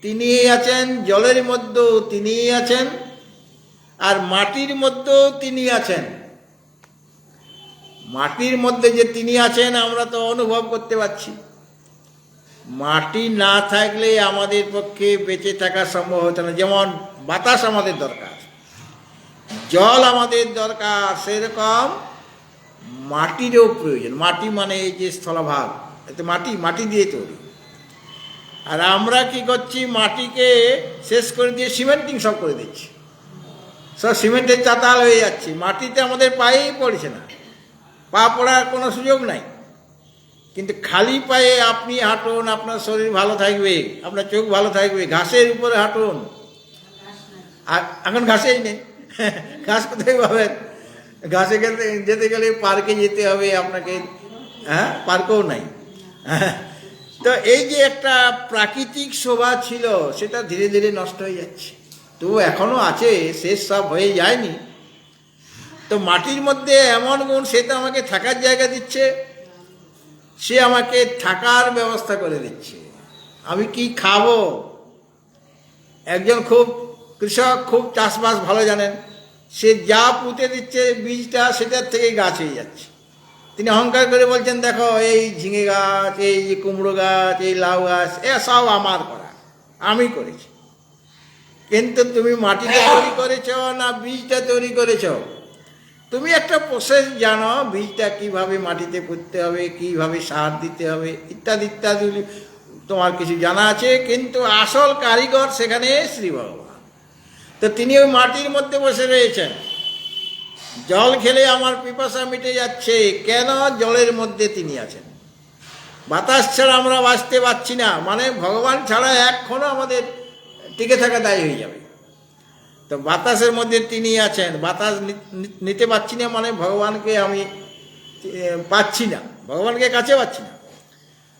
A: তিনিই আছেন, জলের মধ্যেও তিনিই আছেন, আর মাটির মধ্যেও তিনি আছেন। মাটির মধ্যে যে তিনি আছেন আমরা তো অনুভব করতে পারছি। মাটি না থাকলে আমাদের পক্ষে বেঁচে থাকা সম্ভব হতো না। যেমন বাতাস আমাদের দরকার, জল আমাদের দরকার, সেরকম মাটিরও প্রয়োজন। মাটি মানে এই যে স্থলভাগ, এতে মাটি দিয়ে তৈরি। আর আমরা কি করছি, মাটিকে শেষ করে দিয়ে সিমেন্টিং সব করে দিচ্ছি, সব সিমেন্টের চাতাল হয়ে যাচ্ছে, মাটিতে আমাদের পায়েই পড়ছে না, পা পড়ার কোনো সুযোগ নাই। কিন্তু খালি পায়ে আপনি হাঁটুন, আপনার শরীর ভালো থাকবে, আপনার চোখ ভালো থাকবে। ঘাসের উপরে হাঁটুন, আর এখন ঘাসেই নেই, ঘাস কোথায় পাবেন? ঘাসে যেতে গেলে পার্কে যেতে হবে আপনাকে, হ্যাঁ, পার্কও নাই। তো এই যে একটা প্রাকৃতিক শোভা ছিল, সেটা ধীরে ধীরে নষ্ট হয়ে যাচ্ছে। তো এখনো আছে, শেষ সব হয়ে যায়নি। তো তো মাটির মধ্যে এমন গুণ, সে তো আমাকে থাকার জায়গা দিচ্ছে, সে আমাকে থাকার ব্যবস্থা করে দিচ্ছে। আমি কি খাবো, একজন খুব কৃষক, খুব চাষবাস ভালো জানেন, সে যা পুঁতে দিচ্ছে বীজটা, সেটার থেকেই গাছ হয়ে যাচ্ছে। তিনি অহংকার করে বলছেন, দেখো এই ঝিঙে গাছ, এই যে কুমড়ো গাছ, এই লাউ গাছ, এ সব আমার করা, আমি করেছি। কিন্তু তুমি মাটিটা তৈরি করেছ না বীজটা তৈরি করেছ? তুমি একটা প্রসেস জানো, বীজটা কিভাবে মাটিতে পুঁততে হবে, কিভাবে সার দিতে হবে, ইত্যাদি ইত্যাদি তোমার কিছু জানা আছে, কিন্তু আসল কারিগর সেখানে শ্রী ভগবান। তো তিনি ওই মাটির মধ্যে বসে রয়েছেন। জল খেলে আমার পিপাসা মিটে যাচ্ছে, কেন? জলের মধ্যে তিনি আছেন। বাতাস ছাড়া আমরা বাঁচতে পারছি না, মানে ভগবান ছাড়া এক্ষণও আমাদের টিকে থাকা দায়ী হয়ে যাবে। তো বাতাসের মধ্যে তিনি আছেন, বাতাস নিতে পারছি না, মানে ভগবানকে আমি পাচ্ছি না, ভগবানকে কাছে পাচ্ছি না।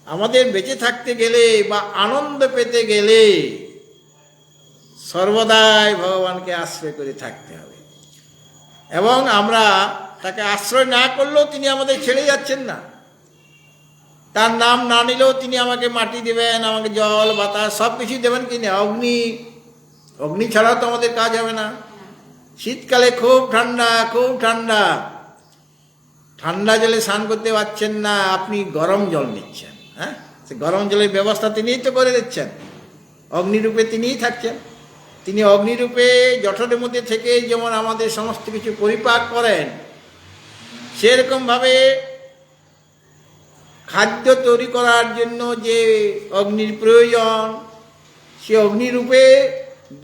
A: আমাদের বেঁচে থাকতে গেলে বা আনন্দ পেতে গেলে সর্বদাই ভগবানকে আশ্রয় করে থাকতে হবে। এবং আমরা তাকে আশ্রয় না করলেও তিনি আমাদের ছেড়ে যাচ্ছেন না। তার নাম না নিলেও তিনি আমাকে মাটি দেবেন, আমাকে জল বাতাস সব কিছু দেবেন কিনা। অগ্নি ছাড়াও তো আমাদের কাজ হবে না। শীতকালে খুব ঠান্ডা, খুব ঠান্ডা, ঠান্ডা জলে স্নান করতে পারছেন না, আপনি গরম জল নিচ্ছেন। হ্যাঁ, সে গরম জলের ব্যবস্থা তিনিই তো করে দিচ্ছেন। অগ্নিরূপে তিনিই থাকছেন। তিনি অগ্নিরূপে জঠরের মধ্যে থেকে যেমন আমাদের সমস্ত কিছু পরিপাক করেন, সেরকমভাবে খাদ্য তৈরি করার জন্য যে অগ্নির প্রয়োজন, সে অগ্নিরূপে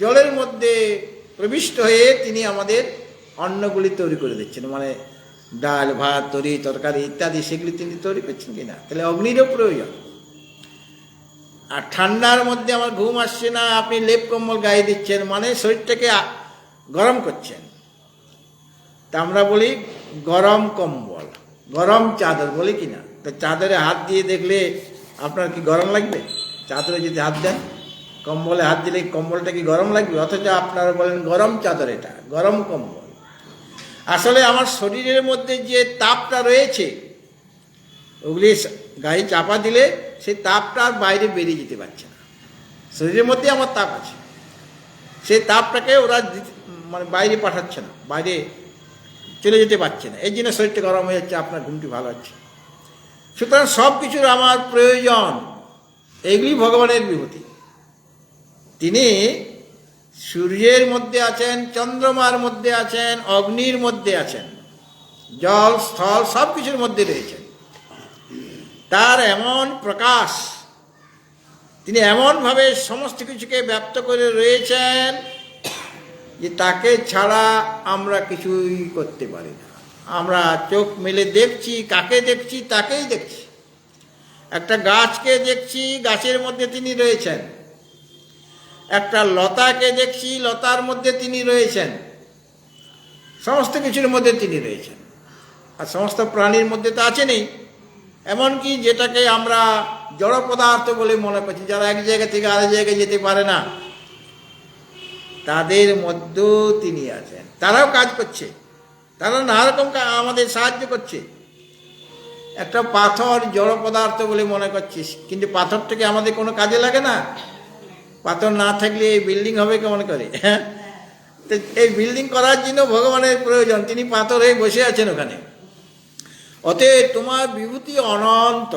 A: জলের মধ্যে প্রবিষ্ট হয়ে তিনি আমাদের অন্নগুলি তৈরি করে দিচ্ছেন, মানে ডাল ভাত তরি তরকারি ইত্যাদি, সেগুলি তিনি তৈরি করছেন কিনা। তাহলে অগ্নিরও প্রয়োজন। আর ঠান্ডার মধ্যে আমার ঘুম আসছে না, আপনি লেপ কম্বল গায়ে দিচ্ছেন, মানে শরীরটাকে গরম করছেন। তা আমরা বলি গরম কম্বল, গরম চাদর বলি কিনা। তো চাদরে হাত দিয়ে দেখলে আপনার কি গরম লাগবে? চাদরে যদি হাত দেন, কম্বলে হাত দিলে কম্বলটা কি গরম লাগবে? অথচ আপনারা বলেন গরম চাদর, এটা গরম কম্বল। আসলে আমার শরীরের মধ্যে যে তাপটা রয়েছে, ওগুলি গায়ে চাপা দিলে সেই তাপটা আর বাইরে বেরিয়ে যেতে পারছে না। শরীরের মধ্যে আমার তাপ আছে, সেই তাপটাকে ওরা মানে বাইরে পাঠাচ্ছে না, বাইরে চলে যেতে পারছে না, এই জন্য শরীরটা গরম হয়ে যাচ্ছে, আপনার ঘুমটি ভালো হচ্ছে। সুতরাং সব কিছুর আমার প্রয়োজন। এইগুলি ভগবানের বিভূতি। তিনি সূর্যের মধ্যে আছেন, চন্দ্রমার মধ্যে আছেন, অগ্নির মধ্যে আছেন, জল স্থল সব কিছুর মধ্যে রয়েছেন। তার এমন প্রকাশ, তিনি এমনভাবে সমস্ত কিছুকে ব্যক্ত করে রয়েছেন যে তাকে ছাড়া আমরা কিছুই করতে পারি না। আমরা চোখ মেলে দেখছি, কাকে দেখছি? তাকেই দেখছি। একটা গাছকে দেখছি, গাছের মধ্যে তিনি রয়েছেন। একটা লতাকে দেখছি, লতার মধ্যে তিনি রয়েছেন। সমস্ত কিছুর মধ্যে তিনি রয়েছেন। আর সমস্ত প্রাণীর মধ্যে তো আছেনই। এমনকি যেটাকে আমরা জড় পদার্থ বলে মনে করছি, যারা এক জায়গা থেকে আরেক জায়গায় যেতে পারে না, তাদের মধ্যেও তিনি আছেন। তারাও কাজ করছে, তারা নানা রকম আমাদের সাহায্য করছে। একটা পাথর জড় পদার্থ বলে মনে করছিস, কিন্তু পাথরটাকে আমাদের কোনো কাজে লাগে না। পাথর না থাকলে এই বিল্ডিং হবে কেমন করে? হ্যাঁ, তো এই বিল্ডিং করার জন্য ভগবানের প্রয়োজন, তিনি পাথর হয়ে বসে আছেন ওখানে। অতএব তোমার বিভূতি অনন্ত।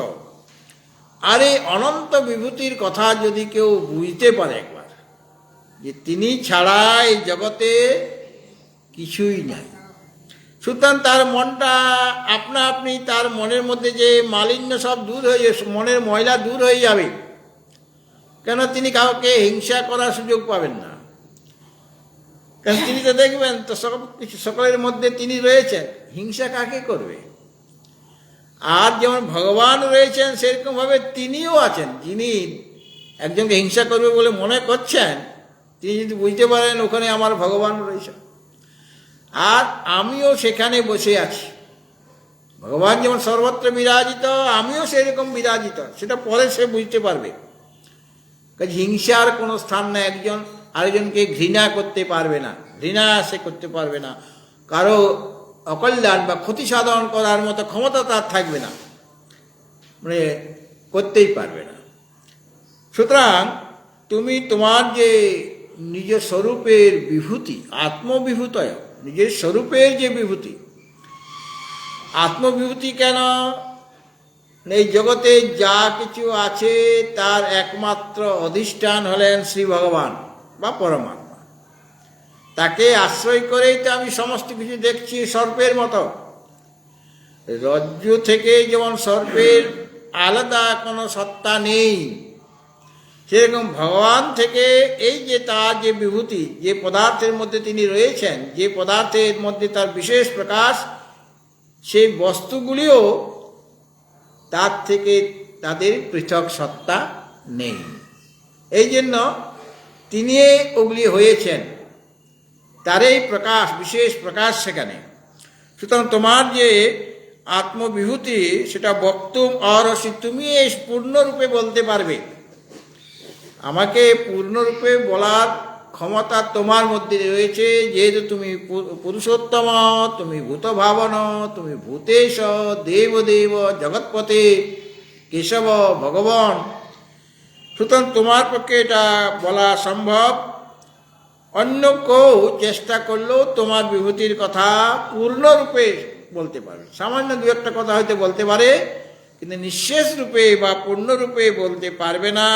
A: আর এই অনন্ত বিভূতির কথা যদি কেউ বুঝতে পারে একবার, যে তিনি ছাড়া এই জগতে কিছুই নাই, সুতরাং তার মনটা আপনা আপনি, তার মনের মধ্যে যে মালিন্য সব দূর হয়ে, মনের ময়লা দূর হয়ে যাবে। কেন? তিনি কাউকে হিংসা করার সুযোগ পাবেন না। কারণ তিনি তো দেখবেন তো সব কিছু, সকলের মধ্যে তিনি রয়েছেন, হিংসা কাকে করবে? আর যেমন ভগবান রয়েছেন, সেরকমভাবে তিনিও আছেন। যিনি একজনকে হিংসা করবে বলে মনে করছেন, তিনি যদি বুঝতে পারেন ওখানে আমার ভগবান রয়েছেন, আর আমিও সেখানে বসে আছি। ভগবান যেমন সর্বত্র বিরাজিত, আমিও সেরকম বিরাজিত, সেটা পরে সে বুঝতে পারবে। কাজে হিংসার কোনো স্থান না। একজন আরেকজনকে ঘৃণা করতে পারবে না, ঘৃণা সে করতে পারবে না। কারো অকল্যাণ বা ক্ষতি সাধন করার মতো ক্ষমতা তার থাকবে না, মানে করতেই পারবে না। সুতরাং তুমি তোমার যে নিজ স্বরূপের বিভূতি, আত্মবিভূতয়, নিজের স্বরূপের যে বিভূতি, আত্মবিভূতি কেন, এই জগতে যা কিছু আছে তার একমাত্র অধিষ্ঠান হলেন শ্রী ভগবান বা পরমাত্মা। তাকে আশ্রয় করেই তো আমি সমস্ত কিছু দেখছি সর্পের মতো। রজ্জু থেকে যেমন সর্পের আলাদা কোনো সত্তা নেই, সেরকম ভগবান থেকে এই যে তার যে বিভূতি, যে পদার্থের মধ্যে তিনি রয়েছেন, যে পদার্থের মধ্যে তার বিশেষ প্রকাশ, সেই বস্তুগুলিও তার থেকে তাদের পৃথক সত্তা নেই। এই জন্য তিনি ওগুলি হয়েছেন, তারই প্রকাশ, বিশেষ প্রকাশ সেখানে। সুতরাং তোমার যে আত্মবিভূতি সেটা বক্তুম অরসি, তুমি এই পূর্ণরূপে বলতে পারবে। আমাকে পূর্ণরূপে বলার ক্ষমতা তোমার মধ্যে রয়েছে, যেহেতু তুমি পুরুষোত্তম, তুমি ভূত ভাবন, তুমি ভূতেশ দেবদেব জগৎপতে কেশব ভগবান। সুতরাং তোমার পক্ষে এটা বলা সম্ভব। অন্য কেউ চেষ্টা করলেও তোমার বিভূতির কথা পূর্ণরূপে বলতে পারবে। সামান্য দু একটা কথা হয়তো বলতে পারে, কিন্তু নিঃশেষ রূপে বা পূর্ণরূপে বলতে পারবে না।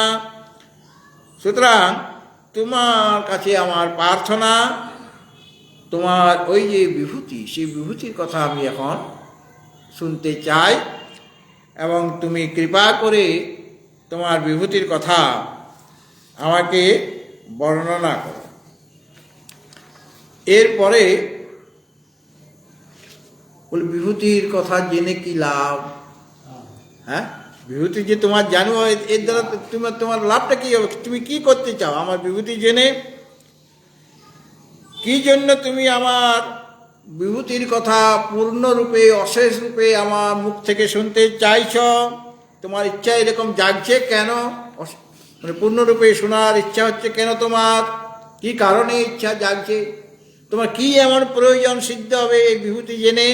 A: সুতরাং তোমার কাছে আমার প্রার্থনা, তোমার ওই যে বিভূতি, সেই বিভূতির কথা আমি এখন শুনতে চাই, এবং তুমি কৃপা করে তোমার বিভূতির কথা আমাকে বর্ণনা করো। এরপরে বলে বিভূতির কথা জেনে কি লাভ? হ্যাঁ, বিভূতি যে তোমার জানো, এর দ্বারা তোমার লাভটা কি হবে? তুমি কি করতে চাও আমার বিভূতি জেনে? কি জন্য তুমি আমার বিভূতির কথা পূর্ণরূপে, অশেষ রূপে আমার মুখ থেকে শুনতে চাইছ? তোমার ইচ্ছা এরকম জাগছে কেন? মানে পূর্ণরূপে শোনার ইচ্ছা হচ্ছে কেন তোমার? কি কারণে ইচ্ছা জাগছে? তোমার কি এমন প্রয়োজন সিদ্ধ হবে এই বিভূতি জেনে?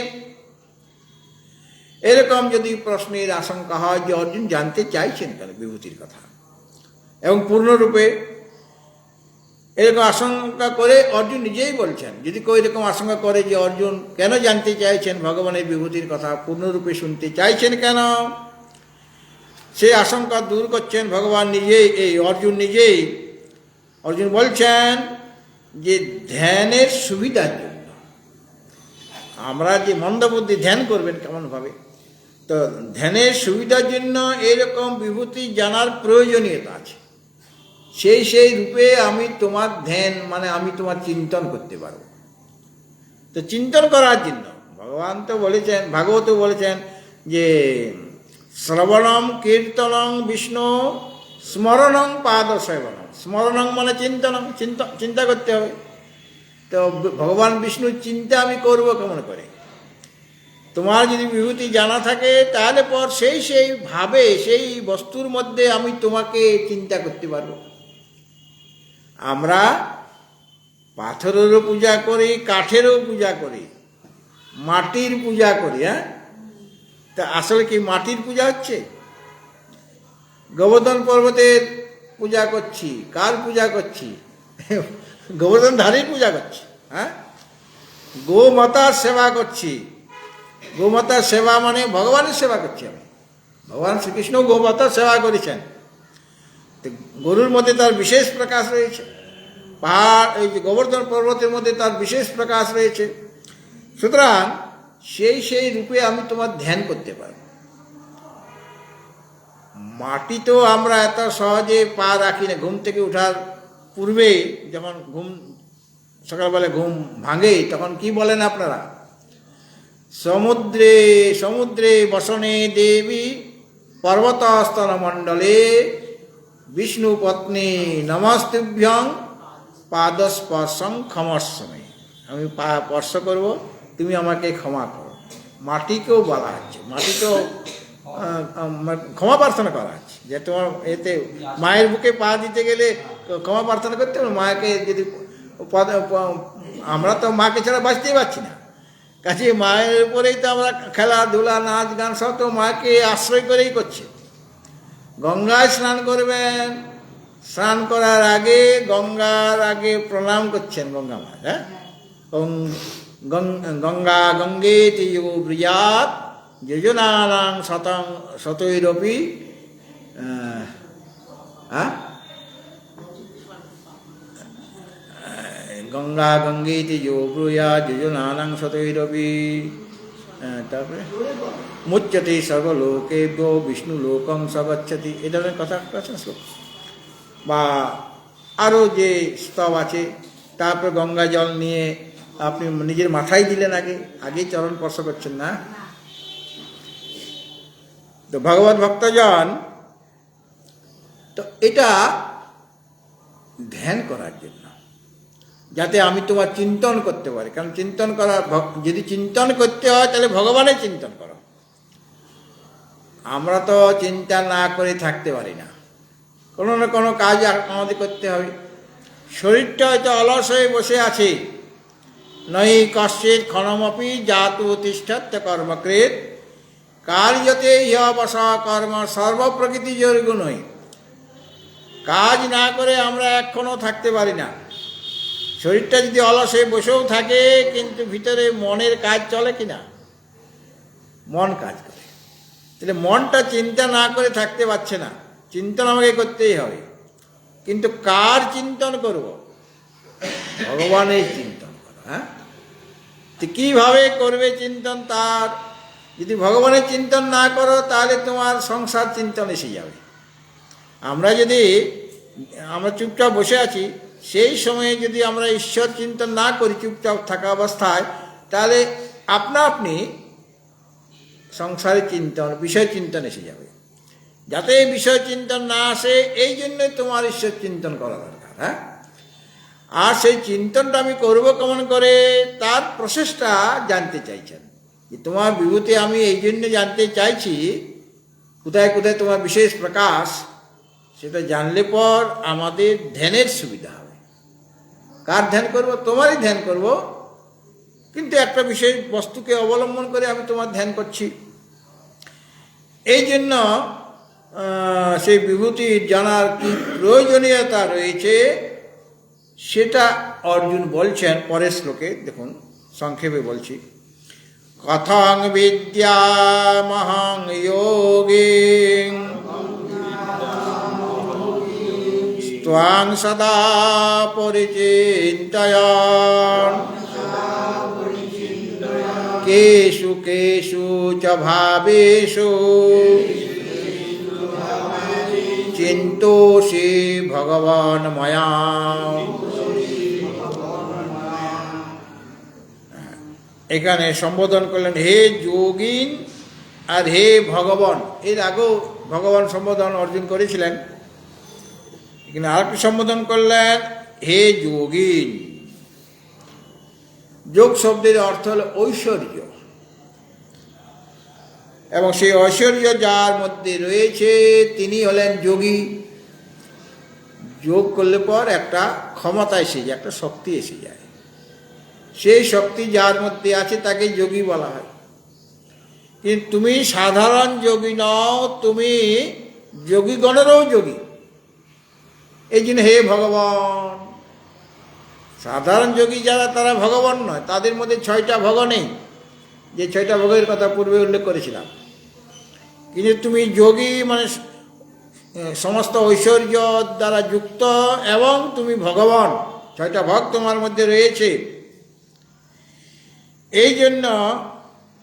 A: এরকম যদি প্রশ্নের আশঙ্কা হয় যে অর্জুন জানতে চাইছেন কেন বিভূতির কথা, এবং পূর্ণরূপে, এরকম আশঙ্কা করে অর্জুন নিজেই বলছেন, যদি কেউ এরকম আশঙ্কা করে যে অর্জুন কেন জানতে চাইছেন ভগবানের বিভূতির কথা, পূর্ণরূপে শুনতে চাইছেন কেন, সে আশঙ্কা দূর করছেন ভগবান নিজেই, এই অর্জুন নিজেই। অর্জুন বলছেন যে ধ্যানের সুবিধার জন্য, আমরা যে মন্দবুদ্ধি ধ্যান করবেন কেমনভাবে, তো ধ্যানের সুবিধার জন্য এরকম বিভূতি জানার প্রয়োজনীয়তা আছে। সেই রূপে আমি তোমার ধ্যান, মানে আমি তোমার চিন্তন করতে পারবো। তো চিন্তন করার জন্য ভগবান তো বলেছেন, ভাগবত বলেছেন যে শ্রবণম কীর্তনং বিষ্ণু স্মরণং পাদ সেবনম। স্মরণং মানে চিন্তনং, চিন্তা করতে হবে। তো ভগবান বিষ্ণুর চিন্তা আমি করব কেমন করে? তোমার যদি বিভূতি জানা থাকে তাহলে পর সেই ভাবে, সেই বস্তুর মধ্যে আমি তোমাকে চিন্তা করতে পারবো। আমরা পাথরেরও পূজা করি, কাঠেরও পূজা করি, মাটির পূজা করি। হ্যাঁ, তা আসলে কি মাটির পূজা হচ্ছে? গোবর্ধন পর্বতের পূজা করছি। কার পূজা করছি? গোবর্ধন ধারীর পূজা করছি। হ্যাঁ, গোমাতার সেবা করছি। গোমাতার সেবা মানে ভগবানের সেবা করছি আমি। ভগবান শ্রীকৃষ্ণ গোমাতার সেবা করেছেন। গরুর মধ্যে তার বিশেষ প্রকাশ রয়েছে, পাহাড়, এই যে গোবর্ধন পর্বতের মধ্যে তার বিশেষ প্রকাশ রয়েছে। সুতরাং সেই রূপে আমি তোমার ধ্যান করতে পারব। মাটি তো আমরা এত সহজে পা রাখি না। ঘুম থেকে ওঠার পূর্বে যখন সকালবেলা ঘুম ভাঙে, তখন কি বলেন আপনারা? সমুদ্রে সমুদ্রে বসনে দেবী পর্বতস্তন মণ্ডলে বিষ্ণু পত্নী নমস্তুভ্যং পাদস্পর্শং ক্ষমস্বমে। আমি পা স্পর্শ করবো, তুমি আমাকে ক্ষমা করো। মাটিকেও বলা হচ্ছে, মাটিকেও ক্ষমা প্রার্থনা করা হচ্ছে যে তোমার এতে মায়ের বুকে পা দিতে গেলে ক্ষমা প্রার্থনা করতে হবে। মাকে যদি আমরা তো মাকে ছাড়া বাঁচতেই পারছি না, কাছে মায়ের উপরেই তো আমরা খেলাধুলা নাচ গান সব তো মাকে আশ্রয় করেই করছি। গঙ্গায় স্নান করবেন, স্নান করার আগে গঙ্গার আগে প্রণাম করছেন গঙ্গা মা। হ্যাঁ, গঙ্গা গঙ্গেতি যো ব্রীয়াৎ যোজনানাং শতৈরপি গঙ্গা গঙ্গেতি যো ব্রূয়াৎ যোজনানাং শতৈরপি, তারপরে মুচ্যতে সর্বলোকেভ্যো বিষ্ণু লোকং সগচ্ছতি, এ ধরনের কথা আছে শ্লোক। বা আরও যে স্তব আছে, তারপর গঙ্গা জল নিয়ে আপনি নিজের মাথায় দিলেন, আগেই চরণ স্পর্শ করছেন না। তো ভগবত ভক্তজন তো এটা ধ্যান করার জন্য, যাতে আমি তোমার চিন্তন করতে পারি। কারণ চিন্তন করা, যদি চিন্তন করতে হয় তাহলে ভগবানের চিন্তন করো। আমরা তো চিন্তা না করে থাকতে পারি না, কোনো না কোনো কাজ আমাদের করতে হবে। শরীরটা হয়তো অলস হয়ে বসে আছে, নহি কশ্চিৎ ক্ষণমপি জাতু তিষ্ঠত্য কর্মকৃৎ কার্যতে ইহবশ কর্ম সর্বপ্রকৃতি জৈর্গুণই। কাজ না করে আমরা এক্ষণও থাকতে পারি না। শরীরটা যদি অলস হয়ে বসেও থাকে, কিন্তু ভিতরে মনের কাজ চলে কিনা? মন কাজ করে। তাহলে মনটা চিন্তা না করে থাকতে পারছে না, চিন্তন আমাকে করতেই হবে। কিন্তু কার চিন্তন করব? ভগবানের চিন্তন করো। হ্যাঁ, তো কীভাবে করবে চিন্তন? তার যদি ভগবানের চিন্তন না করো তাহলে তোমার সংসার চিন্তন এসে যাবে। আমরা চুপচাপ বসে আছি, সেই সময়ে যদি আমরা ঈশ্বর চিন্তন না করি চুপচাপ থাকা অবস্থায়, তাহলে আপনি সংসারের চিন্তন, বিষয় চিন্তন এসে যাবে। যাতে বিষয় চিন্তন না আসে, এই জন্যই তোমার ঈশ্বর চিন্তন করা দরকার। হ্যাঁ, আর সেই চিন্তনটা আমি করব কেমন করে, তার প্রসেসটা জানতে চাইছেন। যে তোমার বিভূতি আমি এই জন্য জানতে চাইছি, কোথায় কোথায় তোমার বিশেষ প্রকাশ, সেটা জানলে পর আমাদের ধ্যানের সুবিধা হবে। কার ধ্যান করব? তোমারই ধ্যান করব, কিন্তু একটা বিশেষ বস্তুকে অবলম্বন করে আমি তোমার ধ্যান করছি। এই জন্য সেই বিভূতির জানার কি প্রয়োজনীয়তা রয়েছে, সেটা অর্জুন বলছেন পরের শ্লোকে। দেখুন, সংক্ষেপে বলছি। কথং বিদ্যামহং যোগিং ত্বাং সদা পরিচিন্তয়ন কেষু কেষু চ ভাবেষু চিন্তোষি ভগবান ময়া। এখানে সম্বোধন করলেন হে যোগিন আর হে ভগবান। এর আগেও ভগবান সম্বোধন অর্জুন করেছিলেন, এখানে আরেকটি সম্বোধন করলেন হে যোগিন। যোগ শব্দের অর্থ হল ঐশ্বর্য, এবং সেই ঐশ্বর্য যার মধ্যে রয়েছে তিনি হলেন যোগী। যোগ করলে পর একটা ক্ষমতা এসে যায়, একটা শক্তি এসে যায়। সেই শক্তি যার মধ্যে আছে তাকে যোগী বলা হয়। কিন্তু তুমি সাধারণ যোগী নও, তুমি যোগীগণেরও যোগী। এই জন্য হে ভগবান। সাধারণ যোগী যারা, তারা ভগবান নয়, তাদের মধ্যে 6টা ভোগ নেই, যে 6টা ভোগের কথা পূর্বে উল্লেখ করেছিলাম। কিন্তু তুমি যোগী মানে সমস্ত ঐশ্বর্য দ্বারা যুক্ত, এবং তুমি ভগবান, 6টা ভোগ তোমার মধ্যে রয়েছে। এই জন্য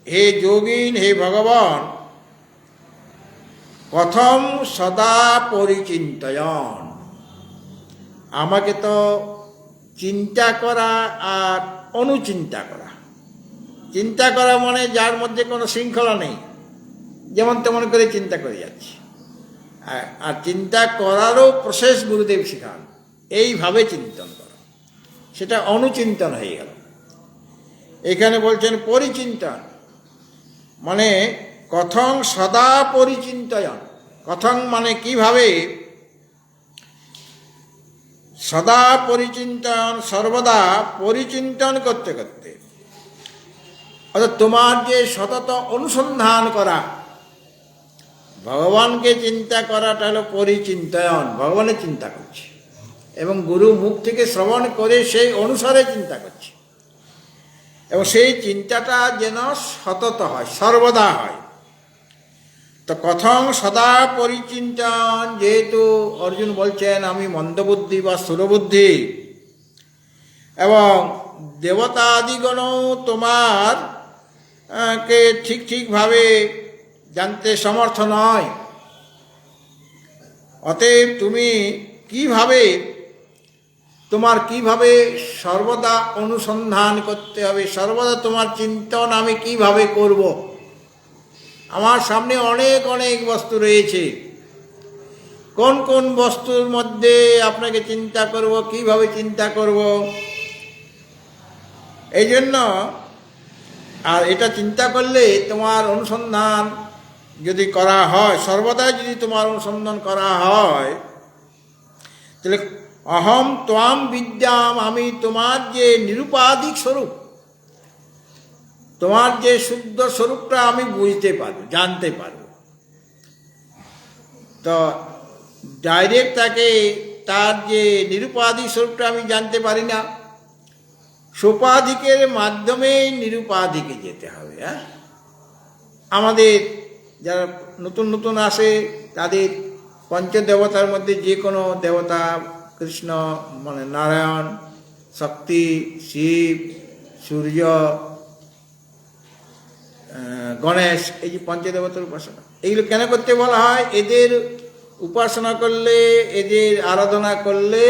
A: হে যোগীন, হে ভগবান, কথম সদা পরিচিন্তয়ন। আমাকে তো চিন্তা করা আর অনুচিন্তা করা। চিন্তা করা মানে যার মধ্যে কোনো শৃঙ্খলা নেই, যেমন তেমন করে চিন্তা করে যাচ্ছি। আর চিন্তা করারও প্রসেস গুরুদেব শেখান, এইভাবে চিন্তন করো, সেটা অনুচিন্তন হয়ে গেল। এখানে বলছেন পরিচিন্তন, মানে কথং সদা পরিচিন্তয়ন। কথং মানে কিভাবে, সদা পরিচিন্তন, সর্বদা পরিচিন্তন করতে করতে। অর্থাৎ তোমার যে সতত অনুসন্ধান করা, ভগবানকে চিন্তা করাটা হলো পরিচিন্তয়ন, ভগবানের চিন্তা করছে এবং গুরু মুখ থেকে শ্রবণ করে সেই অনুসারে চিন্তা করছে, এবং সেই চিন্তাটা যেন সতত হয়, সর্বদা হয়। তো কথং সদা পরিচিন্তন, যেহেতু অর্জুন বলছেন আমি মন্দবুদ্ধি বা স্থূলবুদ্ধি, এবং দেবতাদিগণও তোমার কে ঠিকভাবে জানতে সমর্থ নয়, অতএব তুমি তোমার কিভাবে সর্বদা অনুসন্ধান করতে হবে, সর্বদা তোমার চিন্তন আমি কিভাবে করব। আমার সামনে অনেক অনেক বস্তু রয়েছে, কোন কোন বস্তুর মধ্যে আপনাকে চিন্তা করব, কিভাবে চিন্তা করব। এই জন্য আর এটা চিন্তা করলে তোমার অনুসন্ধান যদি করা হয়, সর্বদাই যদি তোমার অনুসন্ধান করা হয়, তাহলে অহম ত্বাম বিদ্যাম, আমি তোমার যে নিরুপাধিক স্বরূপ, তোমার যে শুদ্ধ স্বরূপটা আমি বুঝতে পারবো, জানতে পারবো। তো ডাইরেক্ট তার যে নিরুপাধিক স্বরূপটা আমি জানতে পারি না, সোপাধিকের মাধ্যমেই নিরুপাধিকে যেতে হবে। আমাদের যারা নতুন নতুন আসে তাদের পঞ্চদেবতার মধ্যে যে কোনো দেবতা, কৃষ্ণ মানে নারায়ণ, শক্তি, শিব, সূর্য, গণেশ, এই যে পঞ্চদেবতার উপাসনা, এইগুলো কেন করতে বলা হয়? এদের উপাসনা করলে, এদের আরাধনা করলে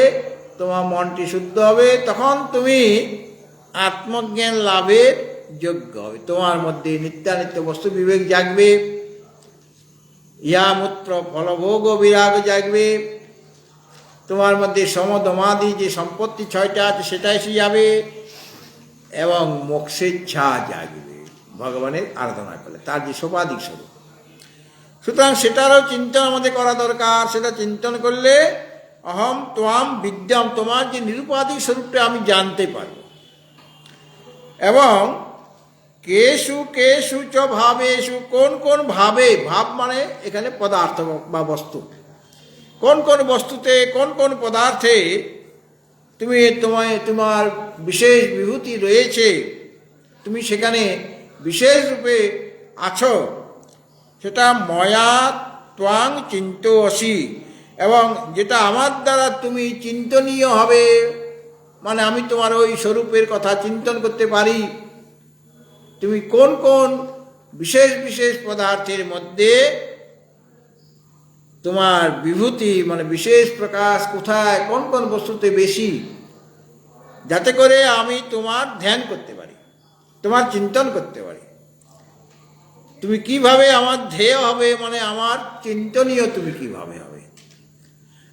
A: তোমার মনটি শুদ্ধ হবে, তখন তুমি আত্মজ্ঞান লাভের যোগ্য হবে, তোমার মধ্যে নিত্যানিত্য বস্তু বিবেক জাগবে, ইয়ামূত্র ফলভোগ বিরাগ জাগবে, তোমার মধ্যে সমদমাদি যে সম্পত্তি 6টা আছে সেটা এসে যাবে, এবং মোক্ষেচ্ছা জাগবে ভগবানের আরাধনা করলে, তার যে সোপাধিক স্বরূপ। সুতরাং সেটারও চিন্তন আমাদের করা দরকার। সেটা চিন্তন করলে অহম ত্বাম বিদ্যাম, তোমার যে নিরুপাধিক স্বরূপটা আমি জানতে পারব। এবং কেষু কেষু চ ভাবেষু, কোন কোন ভাবে, ভাব মানে এখানে পদার্থ বা বস্তু, কোন কোন বস্তুতে, কোন কোন পদার্থে তোমার বিশেষ বিভূতি রয়েছে, তুমি সেখানে বিশেষ রূপে আছো, সেটা ময়া ত্বাং চিন্তয়সি, এবং যেটা আমার দ্বারা তুমি চিন্তনীয় হবে, মানে আমি তোমার ওই স্বরূপের কথা চিন্তন করতে পারি। তুমি কোন কোন বিশেষ বিশেষ পদার্থের মধ্যে তোমার বিভূতি মানে বিশেষ প্রকাশ কোথায়, কোন কোন বস্তুতে বেশি, যাতে করে আমি তোমার ধ্যান করতে পারি, তোমার চিন্তন করতে পারি। তুমি কিভাবে আমার ধ্যেয় হবে, মানে আমার চিন্তনীয় তুমি কিভাবে হবে।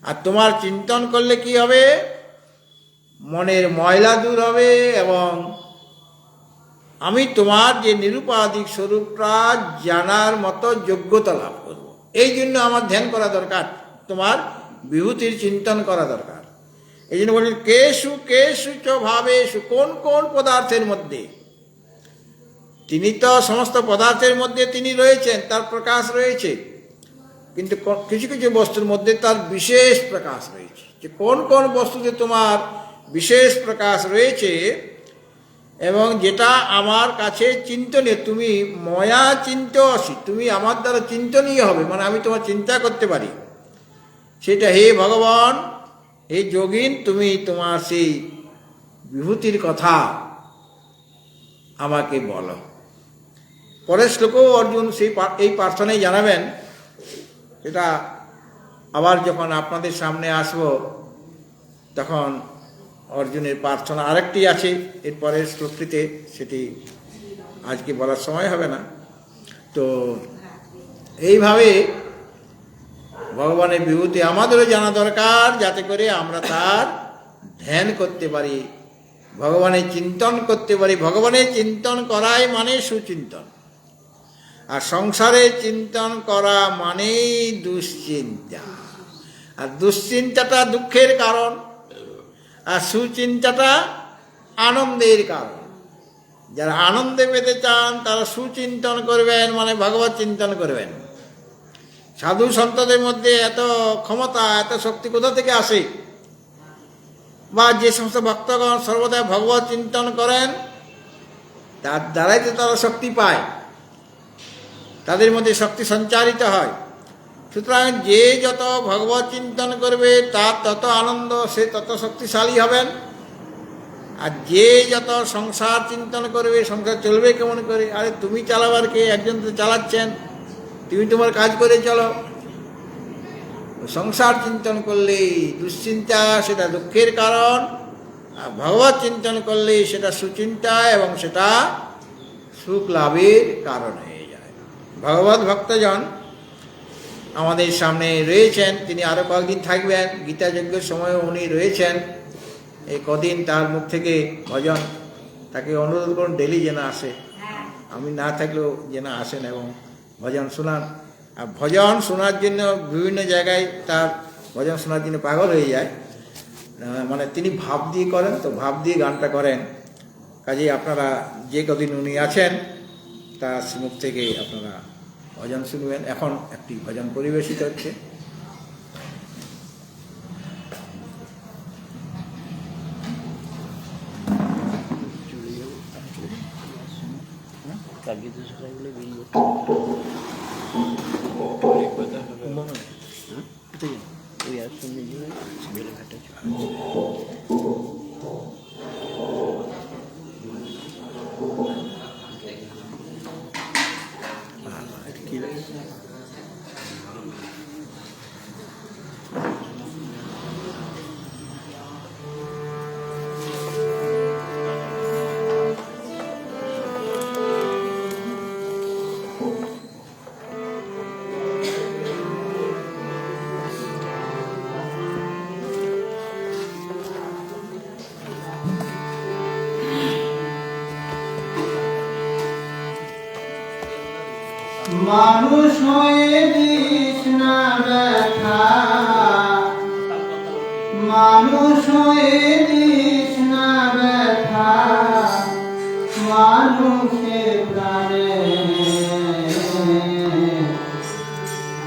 A: আর তোমার চিন্তন করলে কি হবে? মনের ময়লা দূর হবে, এবং আমি তোমার যে নিরুপাধিক স্বরূপটা জানার মতো যোগ্যতা লাভ করব। এই জন্য আমার ধ্যান করা দরকার, তোমার বিভূতির চিন্তন করা দরকার। এই জন্য বলি কেষু কেষু চ ভাবেষু, কোন কোন পদার্থের মধ্যে। তিনি তো সমস্ত পদার্থের মধ্যে তিনি রয়েছেন, তার প্রকাশ রয়েছে, কিন্তু কিছু কিছু বস্তুর মধ্যে তার বিশেষ প্রকাশ রয়েছে। যে কোন কোন বস্তুতে তোমার বিশেষ প্রকাশ রয়েছে এবং যেটা আমার কাছে চিন্তনীয়, তুমি ময়া চিন্তয়সি, তুমি আমার দ্বারা চিন্তনীয় হবে, মানে আমি তোমার চিন্তা করতে পারি, সেটা হে ভগবান, হে যোগিন, তুমি তোমার সেই বিভূতির কথা আমাকে বলো। পরের শ্লোকেও অর্জুন এই প্রার্থনাই জানাবেন। এটা আবার যখন আপনাদের সামনে আসব তখন অর্জুনের প্রার্থনা আরেকটি আছে এরপরের শ্লোকটিতে, সেটি আজকে বলার সময় হবে না। তো এইভাবে ভগবানের বিভূতি আমাদেরও জানা দরকার, যাতে করে আমরা তার ধ্যান করতে পারি, ভগবানের চিন্তন করতে পারি। ভগবানের চিন্তন করাই মানে সুচিন্তন, আর সংসারে চিন্তন করা মানেই দুশ্চিন্তা, আর দুশ্চিন্তাটা দুঃখের কারণ, আর সুচিন্তাটা আনন্দের কারণ। যারা আনন্দে পেতে চান তারা সুচিন্তন করবেন, মানে ভগবত চিন্তন করবেন। সাধু সন্তদের মধ্যে এত ক্ষমতা, এত শক্তি কোথা থেকে আসে? বা যে সমস্ত ভক্তগণ সর্বদা ভগবত চিন্তন করেন তার দ্বারাই তো তারা শক্তি পায়, তাদের মধ্যে শক্তি সঞ্চারিত হয়। সুতরাং যে যত ভগবত চিন্তন করবে তার তত আনন্দ, সে তত শক্তিশালী হবেন। আর যে যত সংসার চিন্তন করবে, সংসার চলবে কেমন করে? আরে তুমি চালাবার কে? একজন তো চালাচ্ছেন, তুমি তোমার কাজ করে চলো। সংসার চিন্তন করলে দুশ্চিন্তা, সেটা দুঃখের কারণ। আর ভগবত চিন্তন করলে সেটা সুচিন্তা এবং সেটা সুখ লাভের কারণ হয়ে যায়। ভগবত ভক্তজন আমাদের সামনে রয়েছেন, তিনি আরও কয়েকদিন থাকবেন। গীতা যজ্ঞের সময়ও উনি রয়েছেন। এই কদিন তার মুখ থেকে ভজন, তাকে অনুরোধ করুন ডেলি যেন আসে, আমি না থাকলেও যেন আসেন এবং ভজন শোনান। আর ভজন শোনার জন্য বিভিন্ন জায়গায় তার ভজন শোনার জন্য পাগল হয়ে যায়। মানে তিনি ভাব দিয়ে করেন, তো ভাব দিয়ে গানটা করেন। কাজেই আপনারা যে কদিন উনি আছেন তার মুখ থেকে আপনারা ভজন শুনবেন। এখন একটি ভজন পরিবেশিত হচ্ছে।
C: মানুষ হয়ে দিস না ব্যথা, মানুষ হয়ে দিস না ব্যথা, মানুষের প্রাণে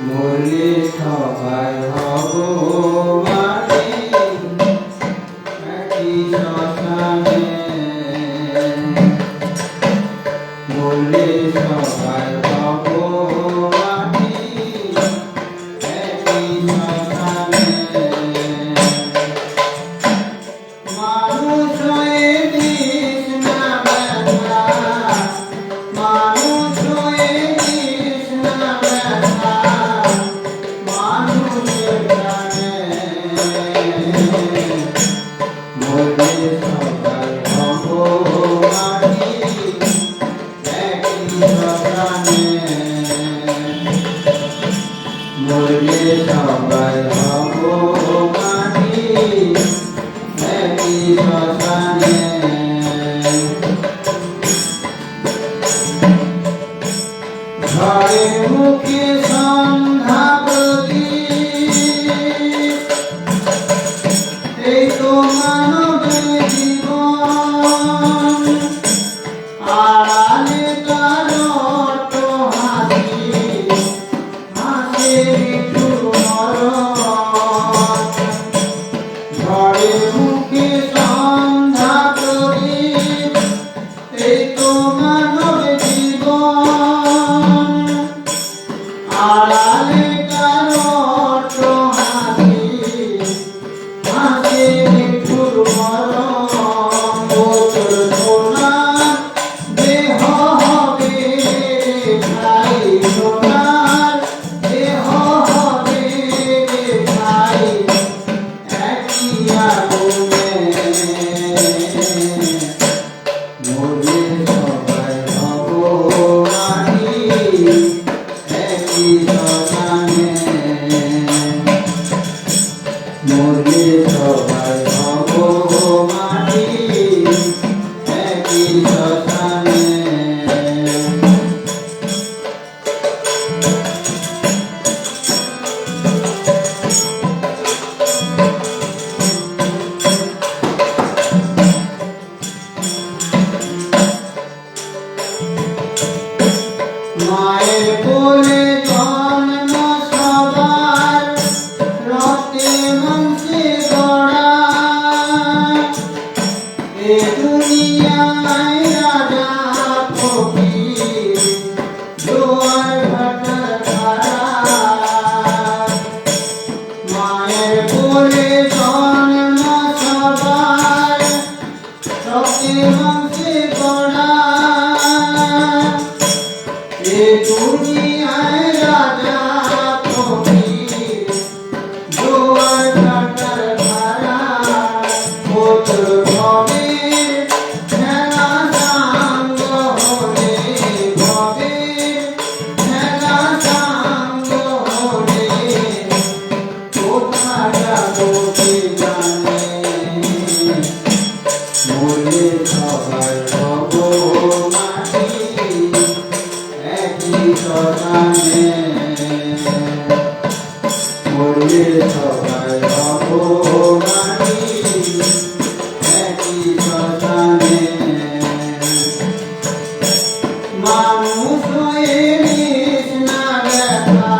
C: মরলে সবাই হব মাটি, একই শ্মশানে মরলে সবাই হব মাটি, একই শ্মশানে। মানুষ হয়ে দিস না ব্যথা, মানুষ হয়ে দিস না ব্যথা, মানুষের প্রাণে মরলে সবাই হব মাটি, একই শ্মশানে মরলে সবাই হব মাটি, একই শ্মশানে। ঘরের মুখে সন্ধ্যা প্রদীপ, এই তো মানবের জীবন, আড়ালে তার অট্ট হাসি, হাসির একটু মরণ। ঘরের মুখে সন্ধ্যা প্রদীপ, এ দুনিয়ায় রাজা ফকির জোয়ার ভাটার ধারা মায়ের কোলে জন্ম সবার রক্তে মাংসে গড়া এ দুনিয়ায় রাজা ফকির জোয়ার ভাটার ধারা পুত্র ভবের খেলা সাঙ্গ হলে ভবের খেলা সাঙ্গ হলে কোথা যাবো কে জানে মরলে সবাই হব মাটি একই শ্মশানে মরলে সবাই হব মাটি একই শ্মশানে মানুষ হয়ে নিস না ব্যথা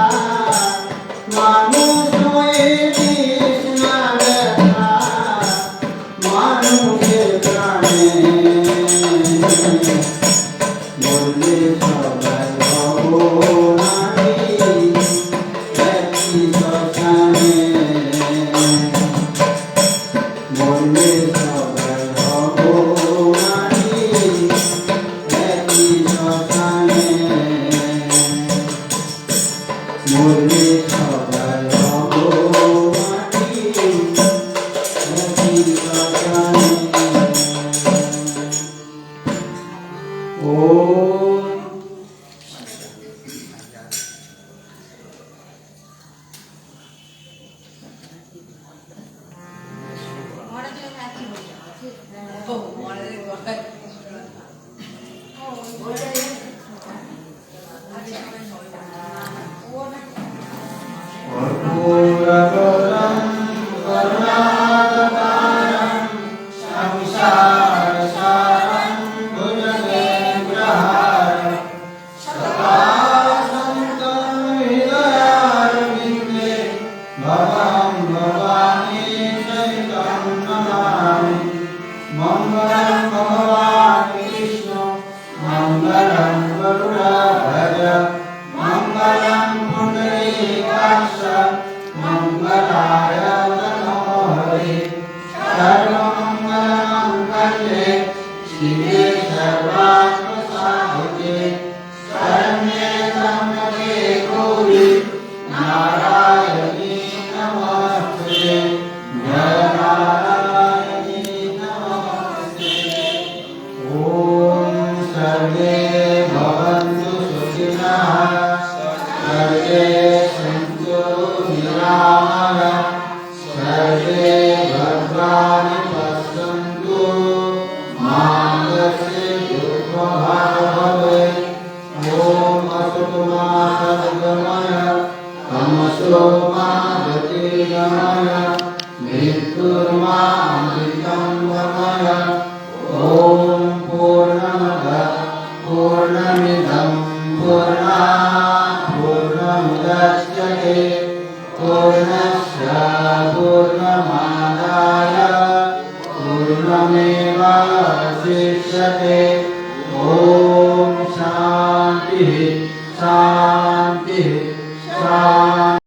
C: মানুষ হয়ে নিস না ব্যথা মানুষের প্রাণে মরলে সবাই হব মাটি একই শ্মশানে মরলে সবাই হব মাটি একই শ্মশানে মরলে সবাই হব মাটি একই শ্মশানে ওম কর্পূরগৌরম করুণাবতারম সংসারসারম ভুজগেন্দ্রহারম সদাসন্তং হৃদয়ারবিন্দে ভবং ভবানী সহিतं নমামি মঙ্গলং ভগবান বিষ্ণু মঙ্গলং গরুড়ধ্বজ মঙ্গলং পুণ্ডরীকাক্ষ মঙ্গলায় তনো হরি সর্বমঙ্গলমঙ্গলে শিবে সর্বার্থসাধিকে শরণ্যে ত্র্যম্বকে গৌরি নারায়ণী নমস্তুতে জয় নারায়ণী নমস্তুতে ॐ सर्वे भवन्तु सुखिनः सर्वे सन्तु निरामयाः सर्वे भद्राणि पश्यन्तु मा कश्चित् दुःखभाग् भवेत् ॐ असतो मा सद्गमय तमसो मा ज्योतिर्गमय मृत्युर्मामृतं गमय ॐ पूर्णमदः पूर्णमिदं पूर्णात् पूर्णमुदच्यते पूर्णस्य पूर्णमादाय पूर्णमेवावशिष्यते ॐ शान्तिः शान्तिः शान्तिः